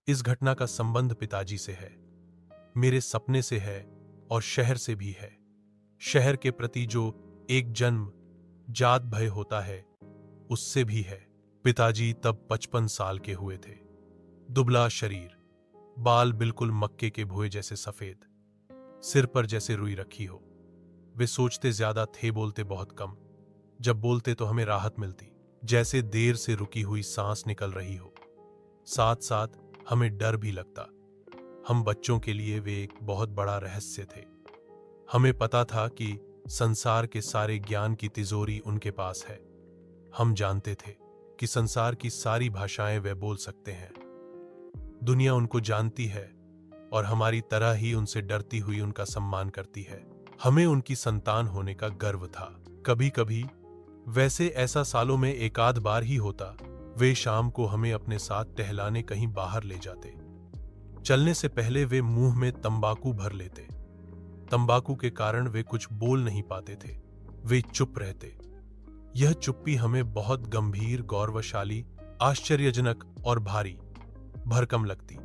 इस घटना का संबंध पिताजी से है, मेरे सपने से है और शहर से भी है। शहर के प्रति जो एक जन्म जात भय होता है, उससे भी है। पिताजी तब 55 साल के हुए थे। दुबला शरीर, बाल बिल्कुल मक्के के भुए जैसे सफेद, सिर पर जैसे रुई रखी हो। वे सोचते ज्यादा थे, बोलते बहुत कम। जब बोलते तो हमें राहत मिलती, जैसे देर से रुकी हुई सांस निकल रही हो। साथ साथ हमें डर भी लगता। हम बच्चों के लिए वे एक बहुत बड़ा रहस्य थे। हमें पता था कि संसार के सारे ज्ञान की तिजोरी उनके पास है। हम जानते थे कि संसार की सारी भाषाएं वे बोल सकते हैं। दुनिया उनको जानती है और हमारी तरह ही उनसे डरती हुई उनका सम्मान करती है। हमें उनकी संतान होने का गर्व था। कभी कभी, वैसे ऐसा सालों में एक आध बार ही होता, वे शाम को हमें अपने साथ टहलाने कहीं बाहर ले जाते। चलने से पहले वे मुंह में तंबाकू भर लेते। तंबाकू के कारण वे कुछ बोल नहीं पाते थे, वे चुप रहते। यह चुप्पी हमें बहुत गंभीर, गौरवशाली, आश्चर्यजनक और भारी भरकम लगती।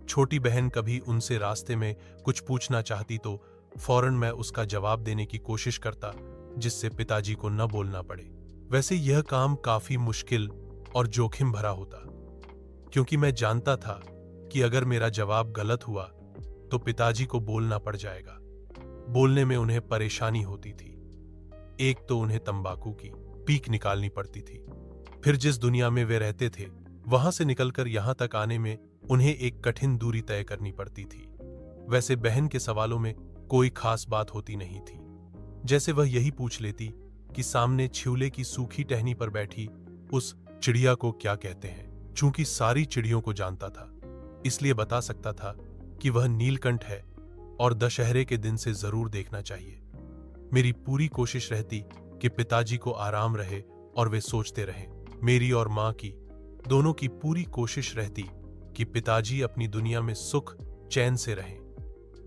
छोटी बहन कभी उनसे रास्ते में कुछ पूछना चाहती तो फौरन मैं उसका जवाब देने की कोशिश करता, जिससे पिताजी को न बोलना पड़े। वैसे यह काम काफी मुश्किल और जोखिम भरा होता, क्योंकि मैं जानता था कि अगर मेरा जवाब गलत हुआ तो पिताजी को बोलना पड़ जाएगा। बोलने में उन्हें परेशानी होती थी। एक तो उन्हें तंबाकू की पीक निकालनी पड़ती थी, फिर जिस दुनिया में वे रहते थे वहां से निकलकर यहां तक आने में उन्हें एक कठिन दूरी तय करनी पड़ती थी। वैसे बहन के सवालों में कोई खास बात होती नहीं थी। जैसे वह यही पूछ लेती कि सामने छिउले की सूखी टहनी पर बैठी उस चिड़िया को क्या कहते हैं। चूंकि सारी चिड़ियों को जानता था, इसलिए बता सकता था कि वह नीलकंठ है और दशहरे के दिन से जरूर देखना चाहिए। मेरी पूरी कोशिश रहती कि पिताजी को आराम रहे और वे सोचते रहें। मेरी और मां की, दोनों की पूरी कोशिश रहती कि पिताजी अपनी दुनिया में सुख चैन से रहें,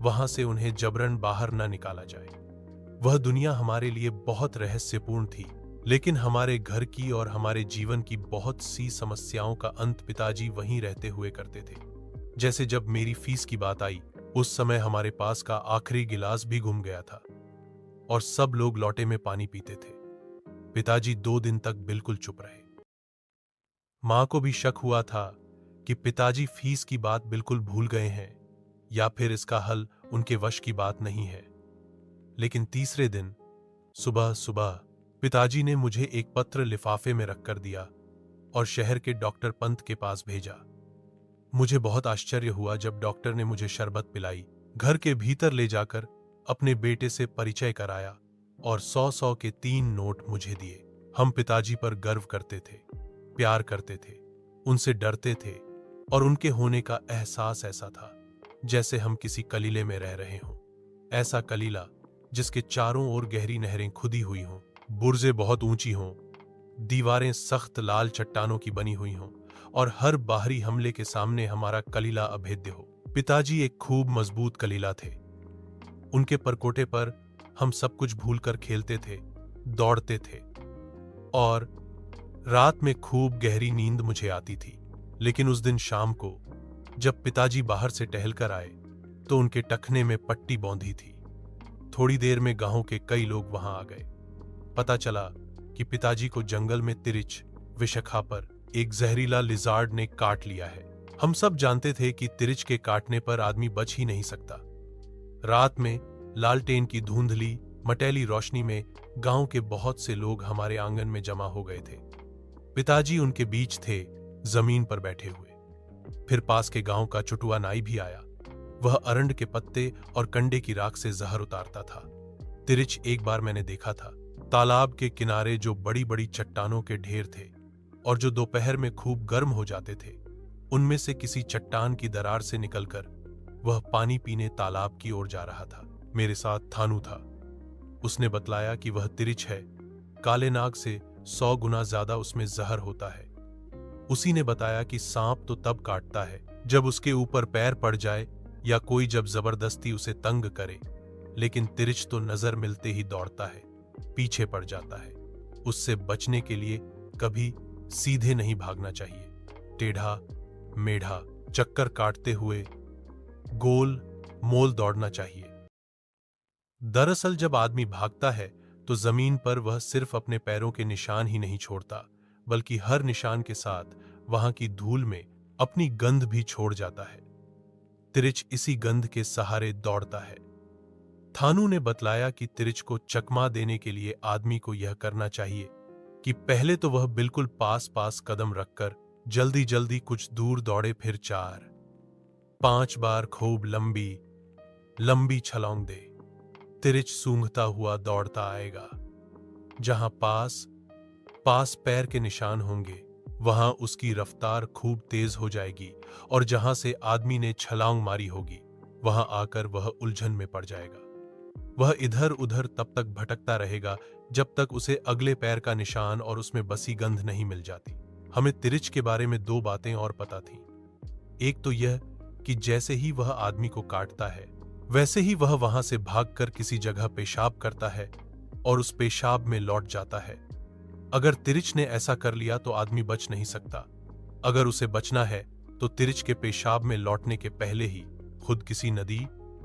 वहां से उन्हें जबरन बाहर न निकाला जाए। वह दुनिया हमारे लिए बहुत रहस्यपूर्ण थी, लेकिन हमारे घर की और हमारे जीवन की बहुत सी समस्याओं का अंत पिताजी वहीं रहते हुए करते थे। जैसे जब मेरी फीस की बात आई, उस समय हमारे पास का आखिरी गिलास भी घूम गया था और सब लोग लोटे में पानी पीते थे। पिताजी 2 दिन तक बिल्कुल चुप रहे। मां को भी शक हुआ था कि पिताजी फीस की बात बिल्कुल भूल गए हैं या फिर इसका हल उनके वश की बात नहीं है। लेकिन तीसरे दिन सुबह सुबह पिताजी ने मुझे एक पत्र लिफाफे में रखकर दिया और शहर के डॉक्टर पंत के पास भेजा। मुझे बहुत आश्चर्य हुआ जब डॉक्टर ने मुझे शरबत पिलाई, घर के भीतर ले जाकर अपने बेटे से परिचय कराया और 100-100 के 3 नोट मुझे दिए। हम पिताजी पर गर्व करते थे, प्यार करते थे, उनसे डरते थे और उनके होने का एहसास ऐसा था जैसे हम किसी कलीले में रह रहे हों। ऐसा कलीला जिसके चारों ओर गहरी नहरें खुदी हुई हों, बुर्जें बहुत ऊंची हों, दीवारें सख्त लाल चट्टानों की बनी हुई हों और हर बाहरी हमले के सामने हमारा कलीला अभेद्य हो। पिताजी एक खूब मजबूत कलीला थे। उनके परकोटे पर हम सब कुछ भूलकर खेलते थे, दौड़ते थे और रात में खूब गहरी नींद मुझे आती थी। लेकिन उस दिन शाम को जब पिताजी बाहर से टहलकर आए तो उनके टखने में पट्टी बौंधी थी। थोड़ी देर में गांव के कई लोग वहां आ गए। पता चला कि पिताजी को जंगल में तिरिच विशखा पर एक जहरीला लिजार्ड ने काट लिया है। हम सब जानते थे कि तिरिच के काटने पर आदमी बच ही नहीं सकता। रात में लालटेन की धुंधली मटैली रोशनी में गांव के बहुत से लोग हमारे आंगन में जमा हो गए थे। पिताजी उनके बीच थे, जमीन पर बैठे हुए। फिर पास के गांव का चुटुआ नाई भी आया। वह अरंड के पत्ते और कंडे की राख से जहर उतारता था। तिरिच एक बार मैंने देखा था। तालाब के किनारे जो बड़ी बड़ी चट्टानों के ढेर थे और जो दोपहर में खूब गर्म हो जाते थे, उनमें से किसी चट्टान की दरार से निकलकर वह पानी पीने तालाब की ओर जा रहा था। मेरे साथ थानू था। उसने बतलाया कि वह तिरिच है, काले नाग से 100 गुना ज्यादा उसमें जहर होता है। उसी ने बताया कि सांप तो तब काटता है जब उसके ऊपर पैर पड़ जाए या कोई जब जबरदस्ती उसे तंग करे, लेकिन तिरिच तो नजर मिलते ही दौड़ता है, पीछे पड़ जाता है। उससे बचने के लिए कभी सीधे नहीं भागना चाहिए, टेढ़ा मेढ़ा चक्कर काटते हुए गोल मोल दौड़ना चाहिए। दरअसल जब आदमी भागता है तो जमीन पर वह सिर्फ अपने पैरों के निशान ही नहीं छोड़ता, बल्कि हर निशान के साथ वहां की धूल में अपनी गंध भी छोड़ जाता है। तिरिच इसी गंध के सहारे दौड़ता है। थानू ने बतलाया कि तिरिच को चकमा देने के लिए आदमी को यह करना चाहिए कि पहले तो वह बिल्कुल पास पास कदम रखकर जल्दी जल्दी कुछ दूर दौड़े, फिर 4-5 बार खूब लंबी लंबी छलांग दे। तिरिच सूंघता हुआ दौड़ता आएगा। जहां पास पास पैर के निशान होंगे वहां उसकी रफ्तार खूब तेज हो जाएगी, और जहां से आदमी ने छलांग मारी होगी वहां आकर वह उलझन में पड़ जाएगा। वह इधर उधर तब तक भटकता रहेगा जब तक उसे अगले पैर का निशान और उसमें बसी गंध नहीं मिल जाती। हमें तिरिच के बारे में 2 बातें और पता थीं। एक तो यह कि जैसे ही वह आदमी को काटता है वैसे ही वह वहां से भागकर किसी जगह पेशाब करता है और उस पेशाब में लौट जाता है। अगर तिरिच ने ऐसा कर लिया तो आदमी बच नहीं सकता। अगर उसे बचना है तो तिरिच के पेशाब में लौटने के पहले ही खुद किसी नदी,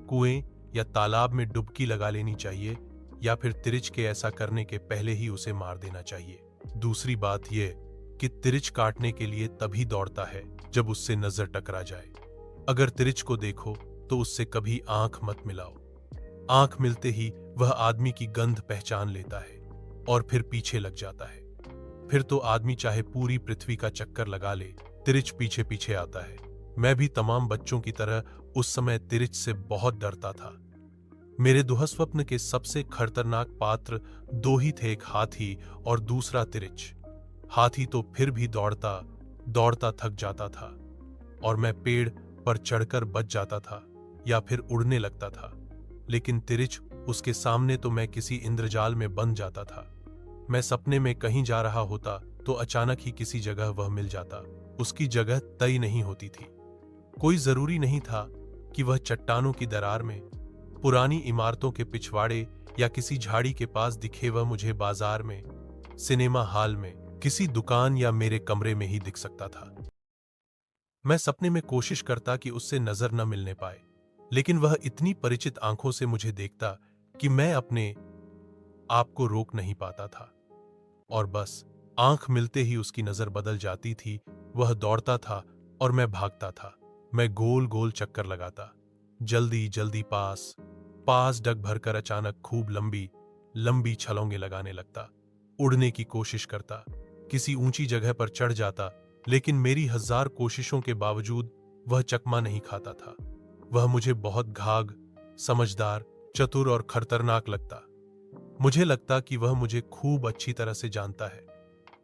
कुएं या तालाब में डुबकी लगा लेनी चाहिए, या फिर तिरिच के ऐसा करने के पहले ही उसे मार देना चाहिए। दूसरी बात यह कि तिरिच काटने के लिए तभी दौड़ता है जब उससे नजर टकरा जाए। अगर तिरिच को देखो तो उससे कभी आंख मत मिलाओ। आंख मिलते ही वह आदमी की गंध पहचान लेता है और फिर पीछे लग जाता है। फिर तो आदमी चाहे पूरी पृथ्वी का चक्कर लगा ले, तिरिच पीछे पीछे आता है। मैं भी तमाम बच्चों की तरह उस समय तिरिच से बहुत डरता था। मेरे दुःस्वप्न के सबसे खतरनाक पात्र 2 ही थे, एक हाथी और दूसरा तिरिच। हाथी तो फिर भी दौड़ता दौड़ता थक जाता था और मैं पेड़ पर चढ़कर बच जाता था या फिर उड़ने लगता था, लेकिन तिरिच, उसके सामने तो मैं किसी इंद्रजाल में बंध जाता था। मैं सपने में कहीं जा रहा होता तो अचानक ही किसी जगह वह मिल जाता। उसकी जगह तय नहीं होती थी। कोई जरूरी नहीं था कि वह चट्टानों की दरार में, पुरानी इमारतों के पिछवाड़े या किसी झाड़ी के पास दिखे। वह मुझे बाजार में, सिनेमा हॉल में, किसी दुकान या मेरे कमरे में ही दिख सकता था। मैं सपने में कोशिश करता कि उससे नजर न मिलने पाए, लेकिन वह इतनी परिचित आंखों से मुझे देखता कि मैं अपने आप को रोक नहीं पाता था, और बस आंख मिलते ही उसकी नजर बदल जाती थी। वह दौड़ता था और मैं भागता था। मैं गोल गोल चक्कर लगाता, जल्दी जल्दी पास पास डग भरकर अचानक खूब लंबी लंबी छलांगें लगाने लगता। उड़ने की कोशिश करता, किसी ऊंची जगह पर चढ़ जाता, लेकिन मेरी 1000 कोशिशों के बावजूद वह चकमा नहीं खाता था। वह मुझे बहुत घाघ, समझदार, चतुर और खतरनाक लगता। मुझे लगता कि वह मुझे खूब अच्छी तरह से जानता है।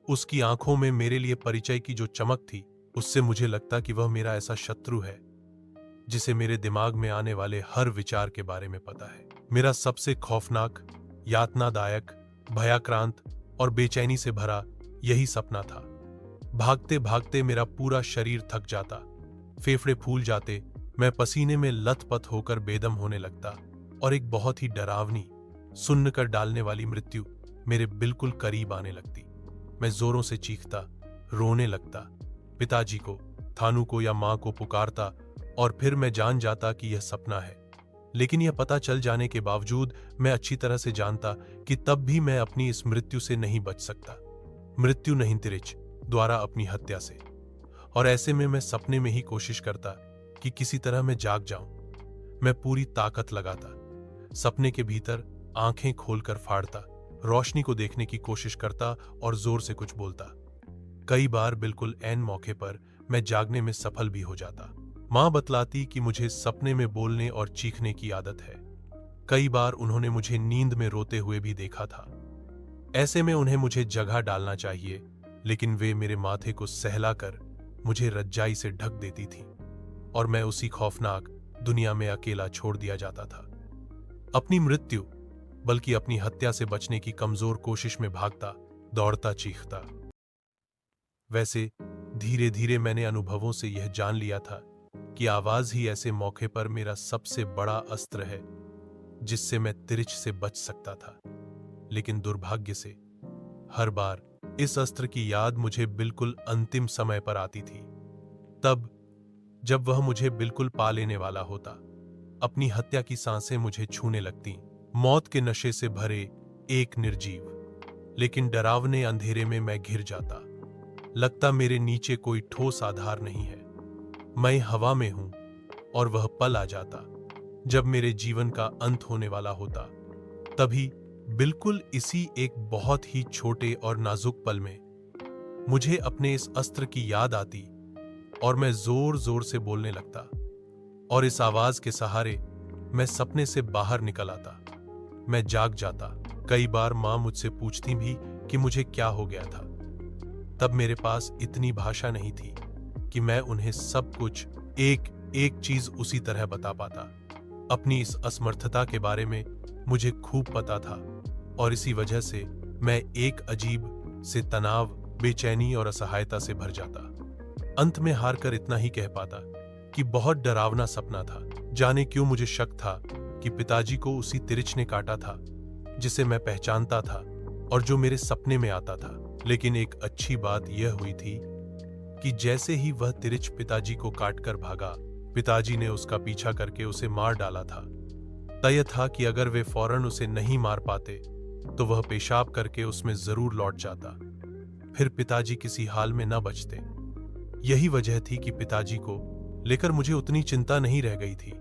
उसकी आंखों में मेरे लिए परिचय की जो चमक थी, उससे मुझे लगता कि वह मेरा ऐसा शत्रु है जिसे मेरे दिमाग में आने वाले हर विचार के बारे में पता है। मेरा सबसे खौफनाक, यातनादायक, भयाक्रांत और बेचैनी से भरा यही सपना था। भागते भागते मेरा पूरा शरीर थक जाता, फेफड़े फूल जाते, मैं पसीने में लथपथ होकर बेदम होने लगता, और एक बहुत ही डरावनी, सुन्न कर डालने वाली मृत्यु मेरे बिल्कुल करीब आने लगती। मैं जोरों से चीखता, रोने लगता, पिताजी को, थानू को या मां को पुकारता, और फिर मैं जान जाता कि यह सपना है। लेकिन यह पता चल जाने के बावजूद मैं अच्छी तरह से जानता कि तब भी मैं अपनी इस मृत्यु से नहीं बच सकता। मृत्यु नहीं, तिरिच द्वारा अपनी हत्या से। और ऐसे में मैं सपने में ही कोशिश करता कि किसी तरह मैं जाग जाऊं। मैं पूरी ताकत लगाता, सपने के भीतर आंखें खोलकर फाड़ता, रोशनी को देखने की कोशिश करता और जोर से कुछ बोलता। कई बार बिल्कुल ऐन मौके पर मैं जागने में सफल भी हो जाता। मां बतलाती कि मुझे सपने में बोलने और चीखने की आदत है। कई बार उन्होंने मुझे नींद में रोते हुए भी देखा था। ऐसे में उन्हें मुझे जगह डालना चाहिए, लेकिन वे मेरे माथे को सहलाकर मुझे रज्जाई से ढक देती थीं, और मैं उसी खौफनाक दुनिया में अकेला छोड़ दिया जाता था। अपनी मृत्यु, बल्कि अपनी हत्या से बचने की कमजोर कोशिश में भागता, दौड़ता, चीखता। वैसे धीरे धीरे मैंने अनुभवों से यह जान लिया था कि आवाज ही ऐसे मौके पर मेरा सबसे बड़ा अस्त्र है जिससे मैं तिरिच से बच सकता था। लेकिन दुर्भाग्य से हर बार इस अस्त्र की याद मुझे बिल्कुल अंतिम समय पर आती थी, तब जब वह मुझे बिल्कुल पा लेने वाला होता। अपनी हत्या की सांसें मुझे छूने लगती, मौत के नशे से भरे एक निर्जीव लेकिन डरावने अंधेरे में मैं घिर जाता। लगता मेरे नीचे कोई ठोस आधार नहीं है, मैं हवा में हूं। और वह पल आ जाता जब मेरे जीवन का अंत होने वाला होता। तभी बिल्कुल इसी एक बहुत ही छोटे और नाजुक पल में मुझे अपने इस अस्त्र की याद आती और मैं जोर जोर से बोलने लगता, और इस आवाज के सहारे मैं सपने से बाहर निकल आता। मैं जाग जाता। कई बार मां मुझसे पूछती भी कि मुझे क्या हो गया था। तब मेरे पास इतनी भाषा नहीं थी कि मैं उन्हें सब कुछ एक एक चीज उसी तरह बता पाता। अपनी इस असमर्थता के बारे में मुझे खूब पता था, और इसी वजह से मैं एक अजीब से तनाव, बेचैनी और असहायता से भर जाता। अंत में हार कर इतना ही कह पाता कि बहुत डरावना सपना था। जाने क्यों मुझे शक था कि पिताजी को उसी तिरिच ने काटा था जिसे मैं पहचानता था और जो मेरे सपने में आता था। लेकिन एक अच्छी बात यह हुई थी कि जैसे ही वह तिरिच पिताजी को काटकर भागा, पिताजी ने उसका पीछा करके उसे मार डाला था। तय था कि अगर वे फौरन उसे नहीं मार पाते तो वह पेशाब करके उसमें जरूर लौट जाता, फिर पिताजी किसी हाल में न बचते। यही वजह थी कि पिताजी को लेकर मुझे उतनी चिंता नहीं रह गई थी,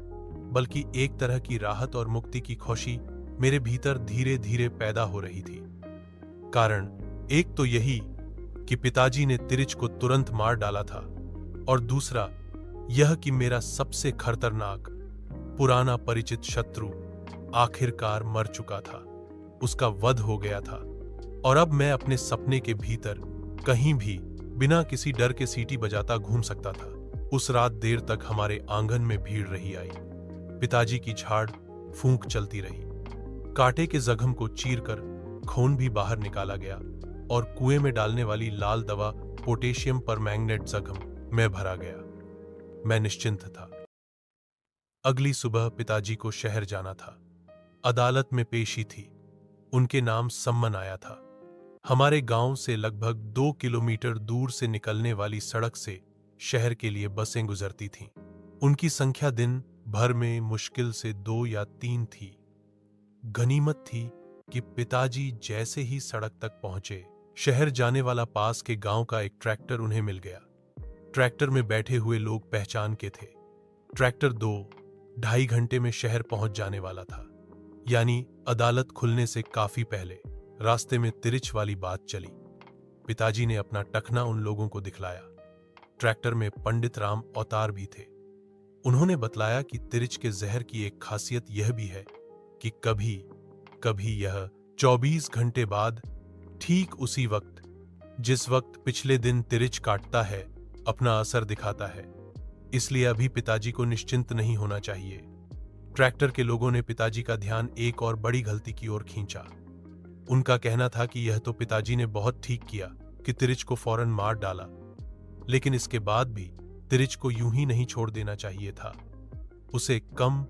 बल्कि एक तरह की राहत और मुक्ति की खुशी मेरे भीतर धीरे धीरे पैदा हो रही थी। कारण एक तो यही कि पिताजी ने तिरिच को तुरंत मार डाला था, और दूसरा यह कि मेरा सबसे खतरनाक पुराना परिचित शत्रु आखिरकार मर चुका था। उसका वध हो गया था, और अब मैं अपने सपने के भीतर कहीं भी बिना किसी डर के सीटी बजाता घूम सकता था। उस रात देर तक हमारे आंगन में भीड़ रही आई। पिताजी की झाड़ फूंक चलती रही। कांटे के जख्म को चीरकर खून भी बाहर निकाला गया, और कुएं में डालने वाली लाल दवा पोटेशियम परमैंगनेट जख्म में भरा गया। मैं निश्चिंत था। अगली सुबह पिताजी को शहर जाना था। अदालत में पेशी थी। उनके नाम सम्मन आया था। हमारे गांव से लगभग 2 किलोमीटर दूर से निकलने वाली सड़क से शहर के लिए बसें गुजरती थीं। उनकी संख्या दिन भर में मुश्किल से 2 या 3 थी। गनीमत थी कि पिताजी जैसे ही सड़क तक पहुंचे, शहर जाने वाला पास के गांव का एक ट्रैक्टर उन्हें मिल गया। ट्रैक्टर में बैठे हुए लोग पहचान के थे। ट्रैक्टर 2-2.5 घंटे में शहर पहुंच जाने वाला था, यानी अदालत खुलने से काफी पहले। रास्ते में तिरिच वाली बात चली। पिताजी ने अपना टखना उन लोगों को दिखलाया। ट्रैक्टर में पंडित राम अवतार भी थे। उन्होंने बतलाया कि तिरिच के जहर की एक खासियत यह भी है कि कभी कभी यह 24 घंटे बाद, ठीक उसी वक्त जिस वक्त पिछले दिन तिरिच काटता है, अपना असर दिखाता है। इसलिए अभी पिताजी को निश्चिंत नहीं होना चाहिए। ट्रैक्टर के लोगों ने पिताजी का ध्यान एक और बड़ी गलती की ओर खींचा। उनका कहना था कि यह तो पिताजी ने बहुत ठीक किया कि तिरिच को फौरन मार डाला, लेकिन इसके बाद भी तिरिच को यूं ही नहीं छोड़ देना चाहिए था। उसे कम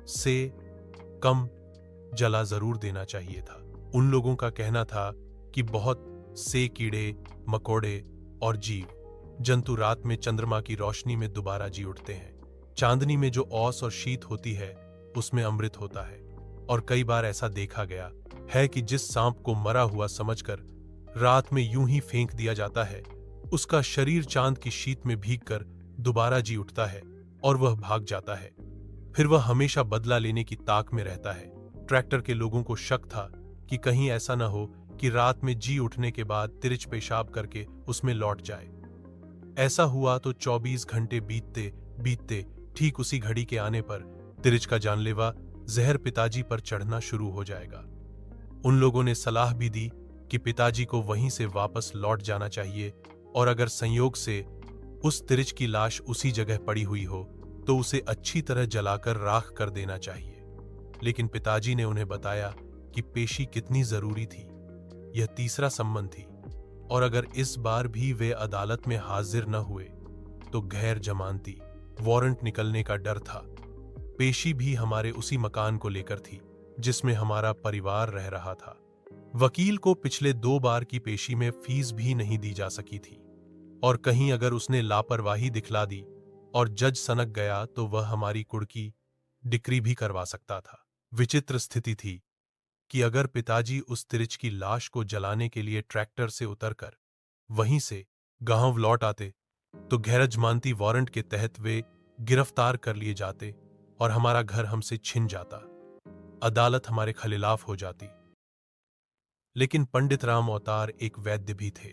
से कम जला जरूर देना चाहिए था। उन लोगों का कहना था कि बहुत से कीड़े मकोड़े और जीव जंतु रात में चंद्रमा की रोशनी में दोबारा जी उठते हैं। चांदनी में जो औस और शीत होती है उसमें अमृत होता है, और कई बार ऐसा देखा गया है कि जिस सांप को मरा हुआ समझकर रात में यूं ही फेंक दिया जाता है, उसका शरीर चांद की शीत में भीगकर दोबारा जी उठता है और वह भाग जाता है। फिर वह हमेशा बदला लेने की ताक में रहता है। ट्रैक्टर के लोगों को शक था कि कहीं ऐसा न हो कि रात में जी उठने के बाद तिरिच पेशाब करके उसमें लौट जाए। ऐसा हुआ तो 24 घंटे बीतते बीतते ठीक उसी घड़ी के आने पर तिरिच का जानलेवा जहर पिताजी पर चढ़ना शुरू हो जाएगा। उन लोगों ने सलाह भी दी कि पिताजी को वहीं से वापस लौट जाना चाहिए, और अगर संयोग से उस तिरिच की लाश उसी जगह पड़ी हुई हो तो उसे अच्छी तरह जलाकर राख कर देना चाहिए। लेकिन पिताजी ने उन्हें बताया कि पेशी कितनी जरूरी थी। यह तीसरा सम्मन थी, और अगर इस बार भी वे अदालत में हाजिर न हुए तो गैर जमानती वारंट निकलने का डर था। पेशी भी हमारे उसी मकान को लेकर थी जिसमें हमारा परिवार रह रहा था। वकील को पिछले 2 बार की पेशी में फीस भी नहीं दी जा सकी थी, और कहीं अगर उसने लापरवाही दिखला दी और जज सनक गया तो वह हमारी कुड़की डिक्री भी करवा सकता था। विचित्र स्थिति थी कि अगर पिताजी उस तिरिच की लाश को जलाने के लिए ट्रैक्टर से उतरकर वहीं से गांव लौट आते तो गैरजमानती वारंट के तहत वे गिरफ्तार कर लिए जाते और हमारा घर हमसे छिन जाता, अदालत हमारे खिलाफ हो जाती। लेकिन पंडित राम अवतार एक वैद्य भी थे।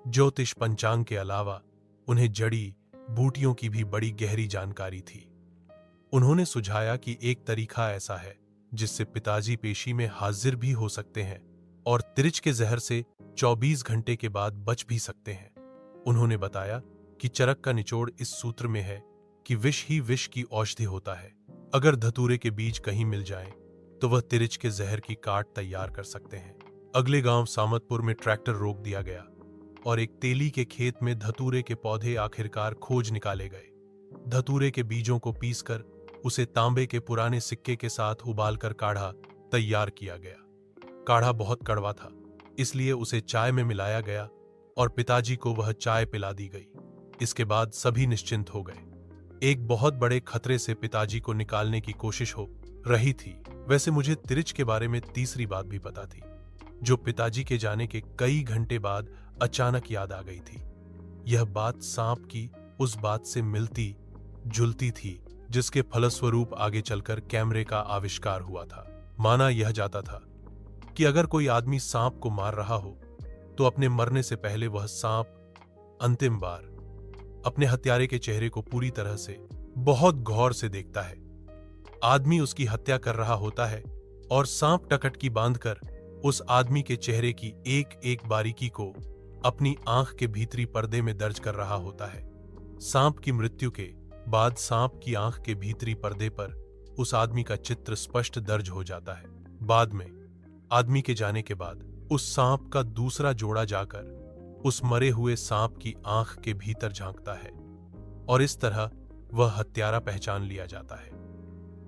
ज्योतिष पंचांग के अलावा उन्हें जड़ी बूटियों की भी बड़ी गहरी जानकारी थी। उन्होंने सुझाया कि एक तरीका ऐसा है जिससे पिताजी पेशी में हाजिर भी हो सकते हैं और तिरिच के जहर से 24 घंटे के बाद बच भी सकते हैं। उन्होंने बताया कि चरक का निचोड़ इस सूत्र में है कि विष ही विष की औषधि होता है। अगर धतूरे के बीज कहीं मिल जाएं, तो वह तिरिच के जहर की काट तैयार कर सकते हैं। अगले गांव सामतपुर में ट्रैक्टर रोक दिया गया और एक तेली के खेत में धतूरे के पौधे आखिरकार खोज निकाले गए। धतूरे के बीजों को पीसकर उसे तांबे के पुराने सिक्के के साथ उबालकर काढ़ा तैयार किया गया। काढ़ा बहुत कड़वा था, इसलिए उसे चाय में मिलाया गया और पिताजी को वह चाय पिला दी गई। इसके बाद सभी निश्चिंत हो गए। एक बहुत बड़े खतरे से पिताजी को निकालने की कोशिश हो रही थी। वैसे मुझे तिरिच के बारे में तीसरी बात भी पता थी, जो पिताजी के जाने के कई घंटे बाद अचानक याद आ गई थी। यह बात सांप की उस बात से मिलती जुलती थी जिसके फलस्वरूप आगे चलकर कैमरे का आविष्कार हुआ था। माना यह जाता था कि अगर कोई आदमी सांप को मार रहा हो तो अपने मरने से पहले वह सांप अंतिम बार अपने हत्यारे के चेहरे को पूरी तरह से बहुत गौर से देखता है। आदमी उसकी हत्या कर रहा होता है और सांप टकटकी बांधकर उस आदमी के चेहरे की एक एक बारीकी को अपनी आंख के भीतरी पर्दे में दर्ज कर रहा होता है। सांप की मृत्यु के बाद सांप की आंख के भीतरी पर्दे पर उस आदमी का चित्र स्पष्ट दर्ज हो जाता है। बाद में आदमी के जाने के बाद उस सांप का दूसरा जोड़ा जाकर उस मरे हुए सांप की आंख के भीतर झांकता है और इस तरह वह हत्यारा पहचान लिया जाता है।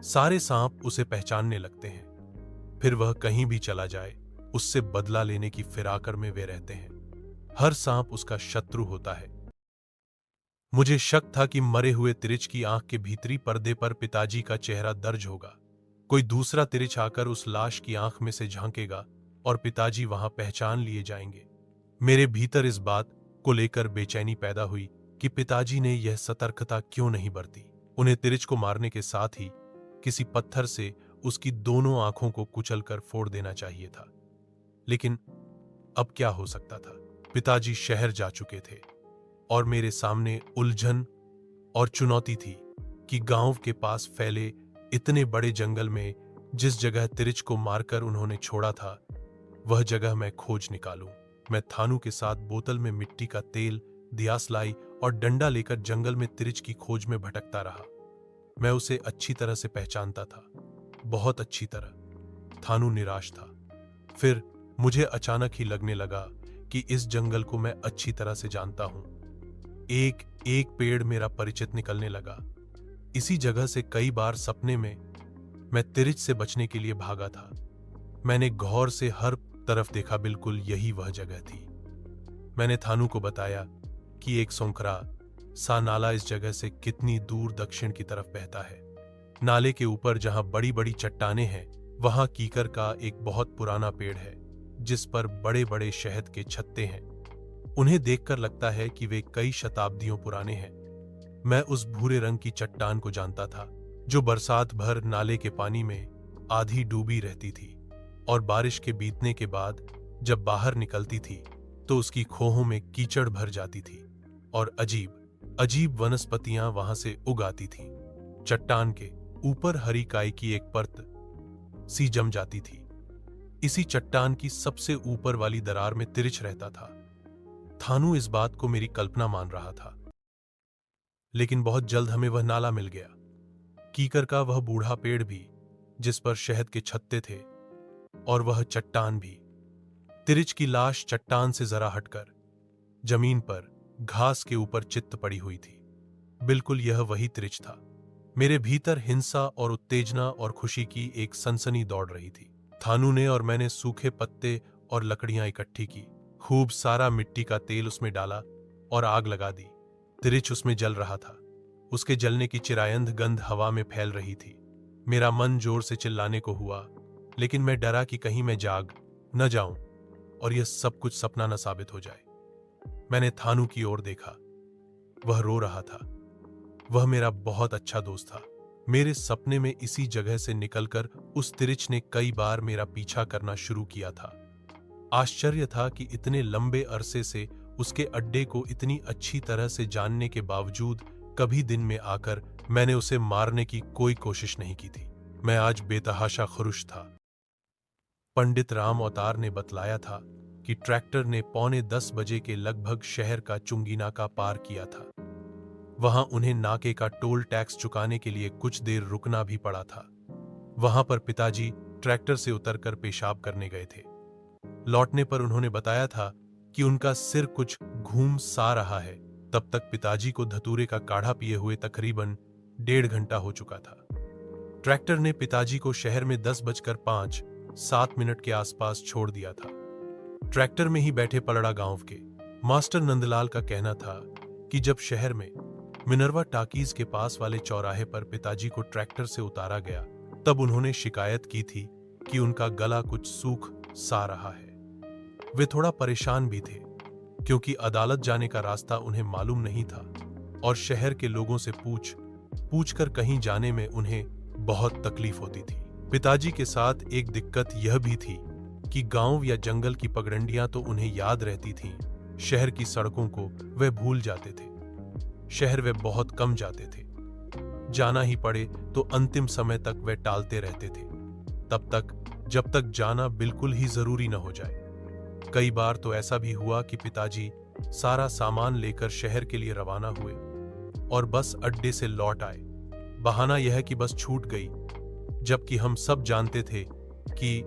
सारे सांप उसे पहचानने लगते हैं। फिर वह कहीं भी चला जाए, उससे बदला लेने की फिराकर में वे रहते हैं। हर सांप उसका शत्रु होता है। मुझे शक था कि मरे हुए तिरिच की आंख के भीतरी पर्दे पर पिताजी का चेहरा दर्ज होगा। कोई दूसरा तिरिच आकर उस लाश की आंख में से झांकेगा और पिताजी वहां पहचान लिए जाएंगे। मेरे भीतर इस बात को लेकर बेचैनी पैदा हुई कि पिताजी ने यह सतर्कता क्यों नहीं बरती। उन्हें तिरिच को मारने के साथ ही किसी पत्थर से उसकी दोनों आंखों को कुचलकर फोड़ देना चाहिए था। लेकिन अब क्या हो सकता था? पिताजी शहर जा चुके थे और मेरे सामने उलझन और चुनौती थी कि गांव के पास फैले इतने बड़े जंगल में जिस जगह तिरिच को मारकर उन्होंने छोड़ा था, वह जगह मैं खोज निकालूं। मैं थानू के साथ बोतल में मिट्टी का तेल, दियासलाई और डंडा लेकर जंगल में तिरिच की खोज में भटकता रहा। मैं उसे अच्छी तरह से पहचानता था, बहुत अच्छी तरह। थानू निराश था। फिर मुझे अचानक ही लगने लगा कि इस जंगल को मैं अच्छी तरह से जानता हूं। एक एक पेड़ मेरा परिचित निकलने लगा। इसी जगह से कई बार सपने में मैं तिरिच से बचने के लिए भागा था। मैंने गौर से हर तरफ देखा, बिल्कुल यही वह जगह थी। मैंने थानू को बताया कि एक सोंकरा सा नाला इस जगह से कितनी दूर दक्षिण की तरफ बहता है। नाले के ऊपर जहां बड़ी बड़ी चट्टानें हैं, वहां कीकर का एक बहुत पुराना पेड़ है जिस पर बड़े बड़े शहद के छत्ते हैं। उन्हें देखकर लगता है कि वे कई शताब्दियों पुराने हैं। मैं उस भूरे रंग की चट्टान को जानता था जो बरसात भर नाले के पानी में आधी डूबी रहती थी और बारिश के बीतने के बाद जब बाहर निकलती थी तो उसकी खोहों में कीचड़ भर जाती थी और अजीब अजीब वनस्पतियां वहां से उग आती थीं। चट्टान के ऊपर हरी काई की एक परत सी जम जाती थी। इसी चट्टान की सबसे ऊपर वाली दरार में तिरिच रहता था। थानू इस बात को मेरी कल्पना मान रहा था। लेकिन बहुत जल्द हमें वह नाला मिल गया, कीकर का वह बूढ़ा पेड़ भी जिस पर शहद के छत्ते थे, और वह चट्टान भी। तिरिच की लाश चट्टान से जरा हटकर जमीन पर घास के ऊपर चित्त पड़ी हुई थी। बिल्कुल यह वही तिरिच था। मेरे भीतर हिंसा और उत्तेजना और खुशी की एक सनसनी दौड़ रही थी। थानू ने और मैंने सूखे पत्ते और लकड़ियां इकट्ठी की, खूब सारा मिट्टी का तेल उसमें डाला और आग लगा दी। तिरिच उसमें जल रहा था। उसके जलने की चिरायंध गंध हवा में फैल रही थी। मेरा मन जोर से चिल्लाने को हुआ, लेकिन मैं डरा कि कहीं मैं जाग न जाऊं और यह सब कुछ सपना न साबित हो जाए। मैंने थानू की ओर देखा। वह रो रहा था। वह मेरा बहुत अच्छा दोस्त था। मेरे सपने में इसी जगह से निकलकर उस तिरिच ने कई बार मेरा पीछा करना शुरू किया था। आश्चर्य था कि इतने लंबे अरसे से उसके अड्डे को इतनी अच्छी तरह से जानने के बावजूद कभी दिन में आकर मैंने उसे मारने की कोई कोशिश नहीं की थी। मैं आज बेतहाशा खुश था। पंडित राम अवतार ने बतलाया था कि ट्रैक्टर ने 9:45 के लगभग शहर का चुंगी नाका पार किया था। वहां उन्हें नाके का टोल टैक्स चुकाने के लिए कुछ देर रुकना भी पड़ा था। वहां पर पिताजी ट्रैक्टर से उतरकर पेशाब करने गए थे। लौटने पर उन्होंने बताया था कि उनका सिर कुछ घूम सा रहा है। तब तक पिताजी को धतूरे का काढ़ा पिए हुए तकरीबन 1.5 घंटा हो चुका था। ट्रैक्टर ने पिताजी को शहर में 10:05-7 के आसपास छोड़ दिया था। ट्रैक्टर में ही बैठे पलड़ा गांव के मास्टर नंदलाल का कहना था कि जब शहर में मिनर्वा टाकीज के पास वाले चौराहे पर पिताजी को ट्रैक्टर से उतारा गया, तब उन्होंने शिकायत की थी कि उनका गला कुछ सूख सा रहा है। वे थोड़ा परेशान भी थे, क्योंकि अदालत जाने का रास्ता उन्हें मालूम नहीं था और शहर के लोगों से पूछ कर कहीं जाने में उन्हें बहुत तकलीफ होती थी। पिताजी के साथ एक दिक्कत यह भी थी कि गांव या जंगल की पगडंडियां तो उन्हें याद रहती थीं, शहर की सड़कों को वे भूल जाते थे। शहर वे बहुत कम जाते थे। जाना ही पड़े तो अंतिम समय तक वे टालते रहते थे, तब तक जब तक जाना बिल्कुल ही जरूरी न हो जाए। कई बार तो ऐसा भी हुआ कि पिताजी सारा सामान लेकर शहर के लिए रवाना हुए और बस अड्डे से लौट आए। बहाना यह कि बस छूट गई, जबकि हम सब जानते थे कि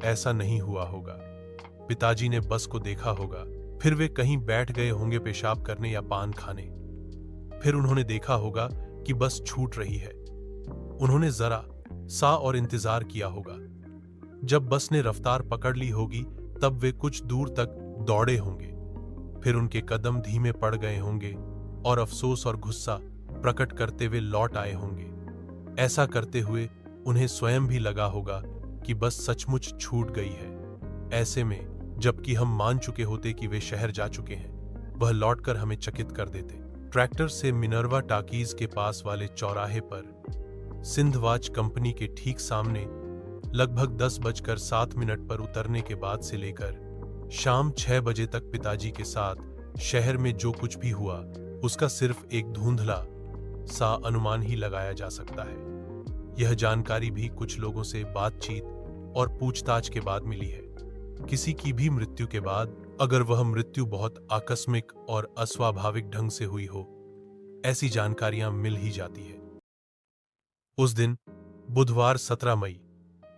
ऐसा नहीं हुआ होगा। पिताजी ने बस को देखा होगा, फिर वे कहीं बैठ गए होंगे पेशाब करने या पान खाने। फिर उन्होंने देखा होगा कि बस छूट रही है। उन्होंने जरा सा और इंतजार किया होगा। जब बस ने रफ्तार पकड़ ली होगी, तब वे कुछ दूर तक दौड़े होंगे। फिर उनके कदम धीमे पड़ गए होंगे और अफसोस और गुस्सा प्रकट करते हुए लौट आए होंगे। ऐसा करते हुए उन्हें स्वयं भी लगा होगा कि बस सचमुच छूट गई है। ऐसे में जबकि हम मान चुके होते कि वे शहर जा चुके हैं, वह लौटकर हमें चकित कर देते। ट्रैक्टर से मिनर्वा टाकीज के पास वाले चौराहे पर सिंधवाच कंपनी के ठीक सामने लगभग 10:07 पर उतरने के बाद से लेकर शाम 6 बजे तक पिताजी के साथ शहर में जो कुछ भी हुआ, उसका सिर्फ एक धुंधला सा अनुमान ही लगाया जा सकता है। यह जानकारी भी कुछ लोगों से बातचीत और पूछताछ के बाद मिली है। किसी की भी मृत्यु के बाद अगर वह मृत्यु बहुत आकस्मिक और अस्वाभाविक ढंग से हुई हो, ऐसी जानकारियां मिल ही जाती है। उस दिन बुधवार 17 मई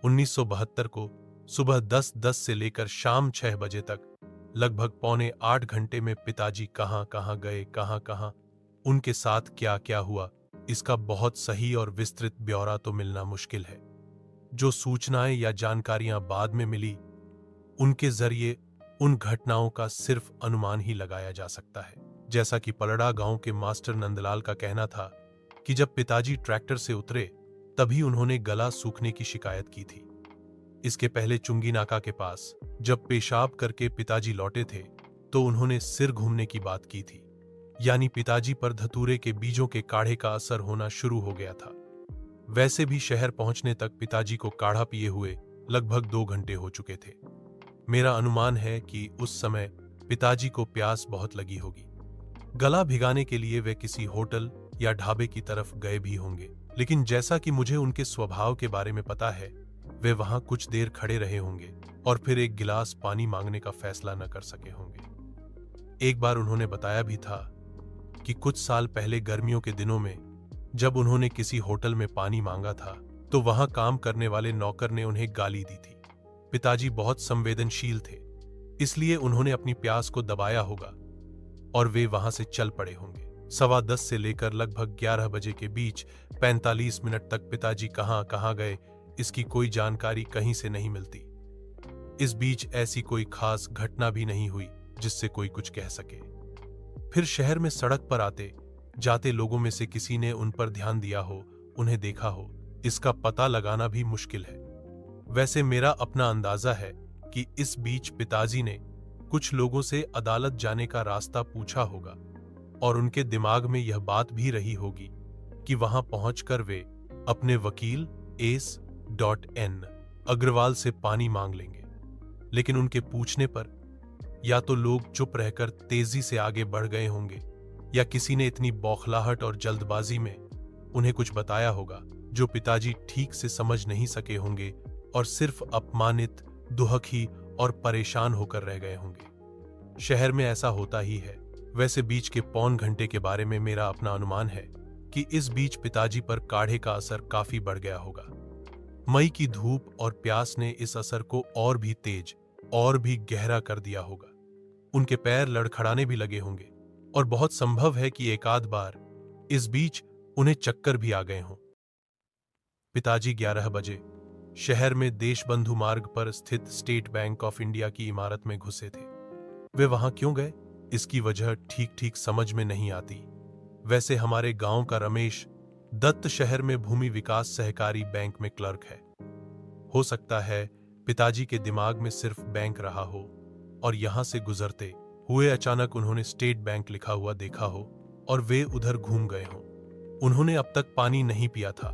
1972 को सुबह 10:10 से लेकर शाम 6 बजे तक लगभग 7.25 घंटे में पिताजी कहां गए, कहां उनके साथ क्या क्या हुआ, इसका बहुत सही और विस्तृत ब्यौरा तो मिलना मुश्किल है। जो सूचनाएं या जानकारियां बाद में मिली, उनके जरिए उन घटनाओं का सिर्फ अनुमान ही लगाया जा सकता है। जैसा कि पलड़ा गांव के मास्टर नंदलाल का कहना था कि जब पिताजी ट्रैक्टर से उतरे, तभी उन्होंने गला सूखने की शिकायत की थी। इसके पहले चुंगी नाका के पास जब पेशाब करके पिताजी लौटे थे, तो उन्होंने सिर घूमने की बात की थी, यानी पिताजी पर धतूरे के बीजों के काढ़े का असर होना शुरू हो गया था। वैसे भी शहर पहुंचने तक पिताजी को काढ़ा पिए हुए लगभग 2 घंटे हो चुके थे। मेरा अनुमान है कि उस समय पिताजी को प्यास बहुत लगी होगी। गला भिगाने के लिए वे किसी होटल या ढाबे की तरफ गए भी होंगे, लेकिन जैसा कि मुझे उनके स्वभाव के बारे में पता है, वे वहां कुछ देर खड़े रहे होंगे और फिर एक गिलास पानी मांगने का फैसला न कर सके होंगे। एक बार उन्होंने बताया भी था कि कुछ साल पहले गर्मियों के दिनों में जब उन्होंने किसी होटल में पानी मांगा था, तो वहां काम करने वाले नौकर ने उन्हें गाली दी थी। पिताजी बहुत संवेदनशील थे, इसलिए उन्होंने अपनी प्यास को दबाया होगा और वे वहां से चल पड़े होंगे। 10:15 से लेकर लगभग 11 बजे के बीच 45 मिनट तक पिताजी कहां गए, इसकी कोई जानकारी कहीं से नहीं मिलती। इस बीच ऐसी कोई खास घटना भी नहीं हुई जिससे कोई कुछ कह सके। फिर शहर में सड़क पर आते जाते लोगों में से किसी ने उन पर ध्यान दिया हो, उन्हें देखा हो, इसका पता लगाना भी मुश्किल है। वैसे मेरा अपना अंदाजा है कि इस बीच पिताजी ने कुछ लोगों से अदालत जाने का रास्ता पूछा होगा और उनके दिमाग में यह बात भी रही होगी कि वहां पहुंचकर वे अपने वकील एस.एन. अग्रवाल से पानी मांग लेंगे। लेकिन उनके पूछने पर या तो लोग चुप रहकर तेजी से आगे बढ़ गए होंगे या किसी ने इतनी बौखलाहट और जल्दबाजी में उन्हें कुछ बताया होगा जो पिताजी ठीक से समझ नहीं सके होंगे और सिर्फ अपमानित, दुखी और परेशान होकर रह गए होंगे। शहर में ऐसा होता ही है। वैसे बीच के पौन घंटे के बारे में मेरा अपना अनुमान है कि इस बीच पिताजी पर काढ़े का असर काफी बढ़ गया होगा। मई की धूप और प्यास ने इस असर को और भी तेज और भी गहरा कर दिया होगा। उनके पैर लड़खड़ाने भी लगे होंगे और बहुत संभव है कि एक आध बार इस बीच उन्हें चक्कर भी आ गए हों। पिताजी 11 बजे शहर में देशबंधु मार्ग पर स्थित स्टेट बैंक ऑफ इंडिया की इमारत में घुसे थे। वे वहां क्यों गए, इसकी वजह ठीक ठीक समझ में नहीं आती। वैसे हमारे गांव का रमेश दत्त शहर में भूमि विकास सहकारी बैंक में क्लर्क है। हो सकता है पिताजी के दिमाग में सिर्फ बैंक रहा हो और यहां से गुजरते हुए अचानक उन्होंने स्टेट बैंक लिखा हुआ देखा हो और वे उधर घूम गए हों। उन्होंने अब तक पानी नहीं पिया था,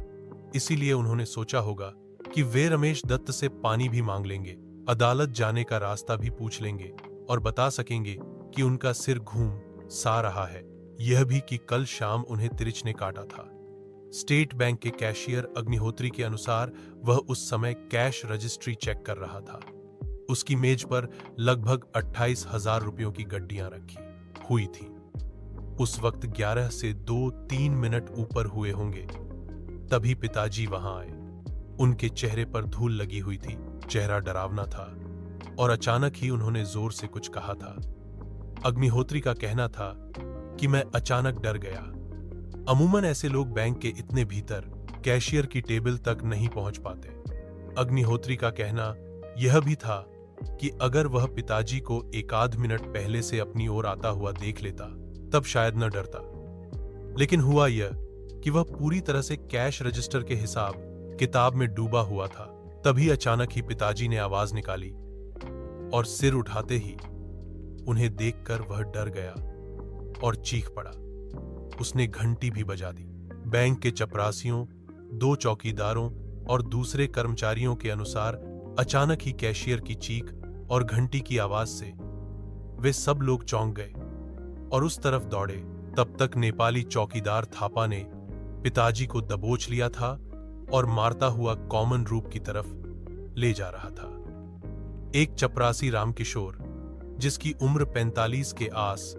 इसीलिए उन्होंने सोचा होगा कि वे रमेश दत्त से पानी भी मांग लेंगे, अदालत जाने का रास्ता भी पूछ लेंगे और बता सकेंगे कि उनका सिर घूम सा रहा है, यह भी कि कल शाम उन्हें तिरिच ने काटा था। स्टेट बैंक के कैशियर अग्निहोत्री के अनुसार वह उस समय कैश रजिस्ट्री चेक कर रहा था। उसकी मेज पर लगभग 28,000 रुपयों की गड्डियां रखी हुई थी। उस वक्त 11 से 2-3 मिनट ऊपर हुए होंगे, तभी पिताजी वहां आए। उनके चेहरे पर धूल लगी हुई थी, चेहरा डरावना था और अचानक ही उन्होंने जोर से कुछ कहा था। अग्निहोत्री का कहना था कि मैं अचानक डर गया। अमूमन ऐसे लोग बैंक के इतने भीतर कैशियर की टेबल तक नहीं पहुंच पाते। अग्निहोत्री का कहना यह भी था कि अगर वह पिताजी को एक आध मिनट पहले से अपनी ओर आता हुआ देख लेता तब शायद न डरता। लेकिन हुआ यह कि वह पूरी तरह से कैश रजिस्टर के हिसाब किताब में डूबा हुआ था। तभी अचानक ही पिताजी ने आवाज निकाली और सिर उठाते ही उन्हें देखकर वह डर गया और चीख पड़ा। उसने घंटी भी बजा दी। बैंक के चपरासियों, 2 चौकीदारों और दूसरे कर्मचारियों के अनुसार अचानक ही कैशियर की चीख और घंटी की आवाज से वे सब लोग चौंक गए और उस तरफ दौड़े। तब तक नेपाली चौकीदार थापा ने पिताजी को दबोच लिया था और मारता हुआ कॉमन रूप की तरफ ले जा रहा था। एक चपरासी रामकिशोर, जिसकी उम्र 45 के आस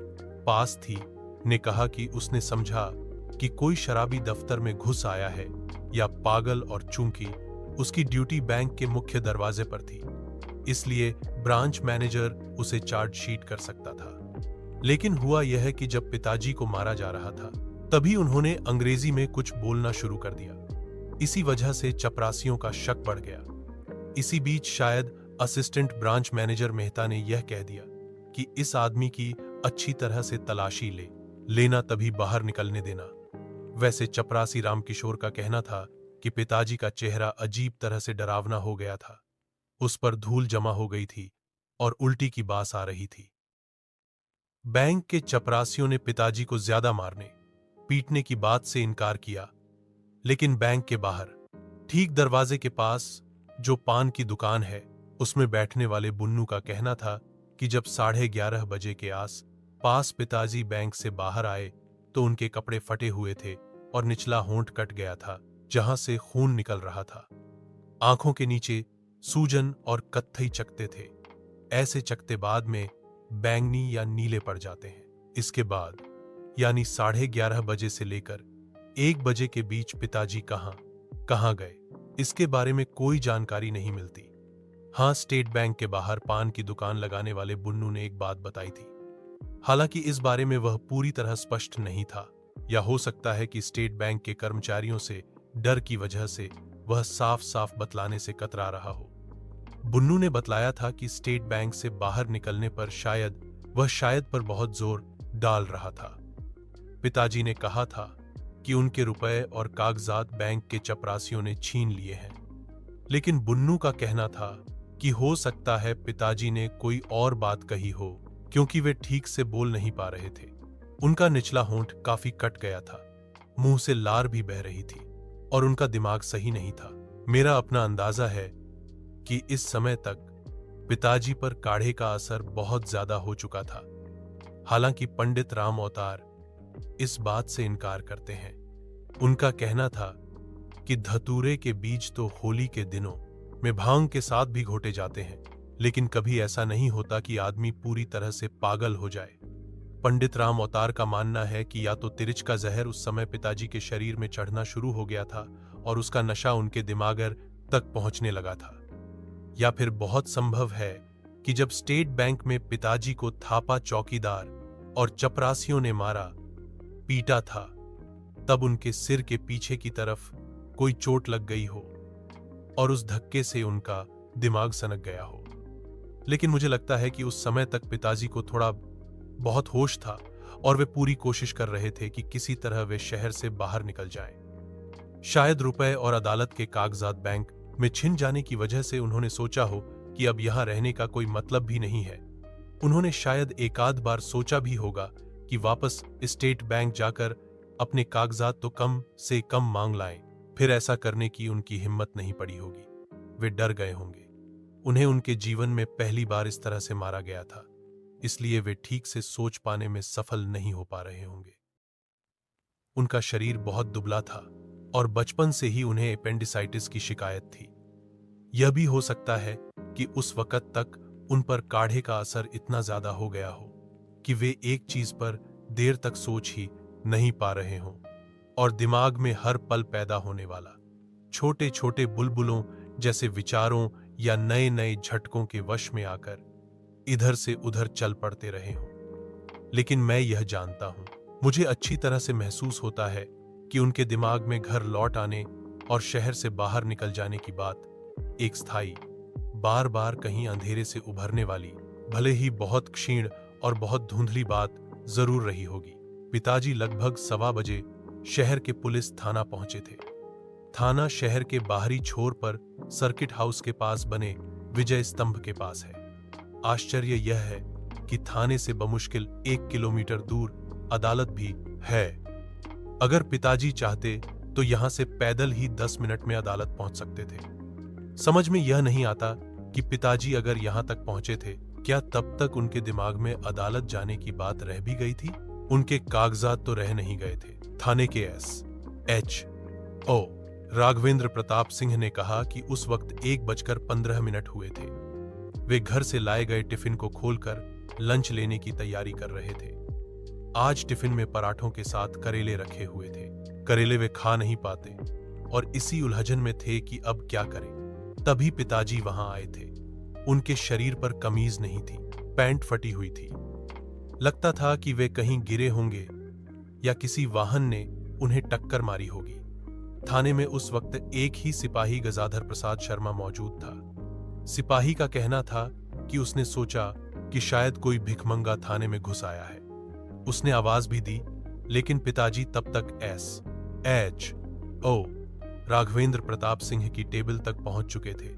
पास थी, ने कहा कि उसने समझा कि कोई शराबी दफ्तर में घुस आया है या पागल, और चूंकि उसकी ड्यूटी बैंक के मुख्य दरवाजे पर थी, इसलिए ब्रांच मैनेजर उसे चार्जशीट कर सकता था। लेकिन हुआ यह कि जब पिताजी को मारा जा रहा था तभी उन्होंने अंग्रेजी में कुछ बोलना शुरू कर दिया। इसी वजह से चपरासियों का शक बढ़ गया। इसी बीच शायद असिस्टेंट ब्रांच मैनेजर मेहता ने यह कह दिया कि इस आदमी की अच्छी तरह से तलाशी लेना, तभी बाहर निकलने देना। वैसे चपरासी रामकिशोर का कहना था कि पिताजी का चेहरा अजीब तरह से डरावना हो गया था। उस पर धूल जमा हो गई थी और उल्टी की बास आ रही थी। बैंक के चपरासियों ने पिताजी को ज्यादा मारने पीटने की बात से इनकार किया, लेकिन बैंक के बाहर ठीक दरवाजे के पास जो पान की दुकान है, उसमें बैठने वाले बुन्नू का कहना था कि जब 11:30 बजे के आस पास पिताजी बैंक से बाहर आए तो उनके कपड़े फटे हुए थे और निचला होंठ कट गया था, जहां से खून निकल रहा था। आंखों के नीचे सूजन और कत्थई चकते थे। ऐसे चकते बाद में बैंगनी या नीले पड़ जाते हैं। इसके बाद यानी 11:30 बजे से लेकर 1 बजे के बीच पिताजी कहां गए, इसके बारे में कोई जानकारी नहीं मिलती। हां, स्टेट बैंक के बाहर पान की दुकान लगाने वाले बुन्नू ने एक बात बताई थी। हालांकि इस बारे में वह पूरी तरह स्पष्ट नहीं था, या हो सकता है कि स्टेट बैंक के कर्मचारियों से डर की वजह से वह साफ साफ बतलाने से कतरा रहा हो। बुन्नू ने बतलाया था कि स्टेट बैंक से बाहर निकलने पर शायद पर बहुत जोर डाल रहा था। पिताजी ने कहा था कि उनके रुपए और कागजात बैंक के चपरासियों ने छीन लिए हैं, लेकिन बुन्नू का कहना था कि हो सकता है पिताजी ने कोई और बात कही हो, क्योंकि वे ठीक से बोल नहीं पा रहे थे। उनका निचला होंठ काफी कट गया था, मुंह से लार भी बह रही थी और उनका दिमाग सही नहीं था। मेरा अपना अंदाजा है कि इस समय तक पिताजी पर काढ़े का असर बहुत ज्यादा हो चुका था। हालांकि पंडित राम अवतार इस बात से इनकार करते हैं। उनका कहना था कि धतूरे के बीज तो होली के दिनों में भांग के साथ भी घोटे जाते हैं, लेकिन कभी ऐसा नहीं होता कि आदमी पूरी तरह से पागल हो जाए। पंडित राम अवतार का मानना है कि या तो तिरिच का जहर उस समय पिताजी के शरीर में चढ़ना शुरू हो गया था और उसका नशा उनके दिमागर तक पहुंचने लगा था, या फिर बहुत संभव है कि जब स्टेट बैंक में पिताजी को थापा चौकीदार और चपरासियों ने मारा पीटा था, तब उनके सिर के पीछे की तरफ कोई चोट लग गई हो और उस धक्के से उनका दिमाग सनक गया हो। लेकिन मुझे लगता है कि उस समय तक पिताजी को थोड़ा बहुत होश था और वे पूरी कोशिश कर रहे थे कि किसी तरह वे शहर से बाहर निकल जाएं। शायद रुपए और अदालत के कागजात बैंक में छिन जाने की वजह से उन्होंने सोचा हो कि अब यहां रहने का कोई मतलब भी नहीं है। उन्होंने शायद एकाध बार सोचा भी होगा कि वापस स्टेट बैंक जाकर अपने कागजात तो कम से कम मांग लाएं। फिर ऐसा करने की उनकी हिम्मत नहीं पड़ी होगी। वे डर गए होंगे। उन्हें उनके जीवन में पहली बार इस तरह से मारा गया था, इसलिए वे ठीक से सोच पाने में सफल नहीं हो पा रहे होंगे। उनका शरीर बहुत दुबला था और बचपन से ही उन्हें एपेंडिसाइटिस की शिकायत थी। यह भी हो सकता है कि उस वक्त तक उन पर काढ़े का असर इतना ज्यादा हो गया हो कि वे एक चीज पर देर तक सोच ही नहीं पा रहे हों और दिमाग में हर पल पैदा होने वाला छोटे छोटे बुलबुलों जैसे विचारों या नए नए झटकों के वश में आकर इधर से उधर चल पड़ते रहे हों। लेकिन मैं यह जानता हूं, मुझे अच्छी तरह से महसूस होता है कि उनके दिमाग में घर लौट आने और शहर से बाहर निकल जाने की बात एक स्थायी, बार बार कहीं अंधेरे से उभरने वाली, भले ही बहुत क्षीण और बहुत धुंधली बात जरूर रही होगी। पिताजी लगभग 1:15 बजे शहर के पुलिस थाना पहुंचे थे। थाना शहर के बाहरी छोर पर सर्किट हाउस के पास बने विजय स्तंभ के पास है। आश्चर्य यह है कि थाने से बमुश्किल 1 किलोमीटर दूर अदालत भी है। अगर पिताजी चाहते तो यहां से पैदल ही 10 मिनट में अदालत पहुंच सकते थे। समझ में यह नहीं आता कि पिताजी अगर यहां तक पहुंचे थे, क्या तब तक उनके दिमाग में अदालत जाने की बात रह भी गई थी? उनके कागजात तो रह नहीं गए थे। थाने के SHO राघवेंद्र प्रताप सिंह ने कहा कि उस वक्त 1:15 हुए थे। वे घर से लाए गए टिफिन को खोलकर लंच लेने की तैयारी कर रहे थे। आज टिफिन में पराठों के साथ करेले रखे हुए थे। करेले वे खा नहीं पाते और इसी उलझन में थे कि अब क्या करें। तभी पिताजी वहां आए थे। उनके शरीर पर कमीज नहीं थी, पैंट फटी हुई थी। लगता था कि वे कहीं गिरे होंगे या किसी वाहन ने उन्हें टक्कर मारी होगी। थाने में उस वक्त एक ही सिपाही गजाधर प्रसाद शर्मा मौजूद था। सिपाही का कहना था कि उसने सोचा कि शायद कोई भिखमंगा थाने में घुस आया है। उसने आवाज भी दी, लेकिन पिताजी तब तक SHO राघवेंद्र प्रताप सिंह की टेबल तक पहुंच चुके थे।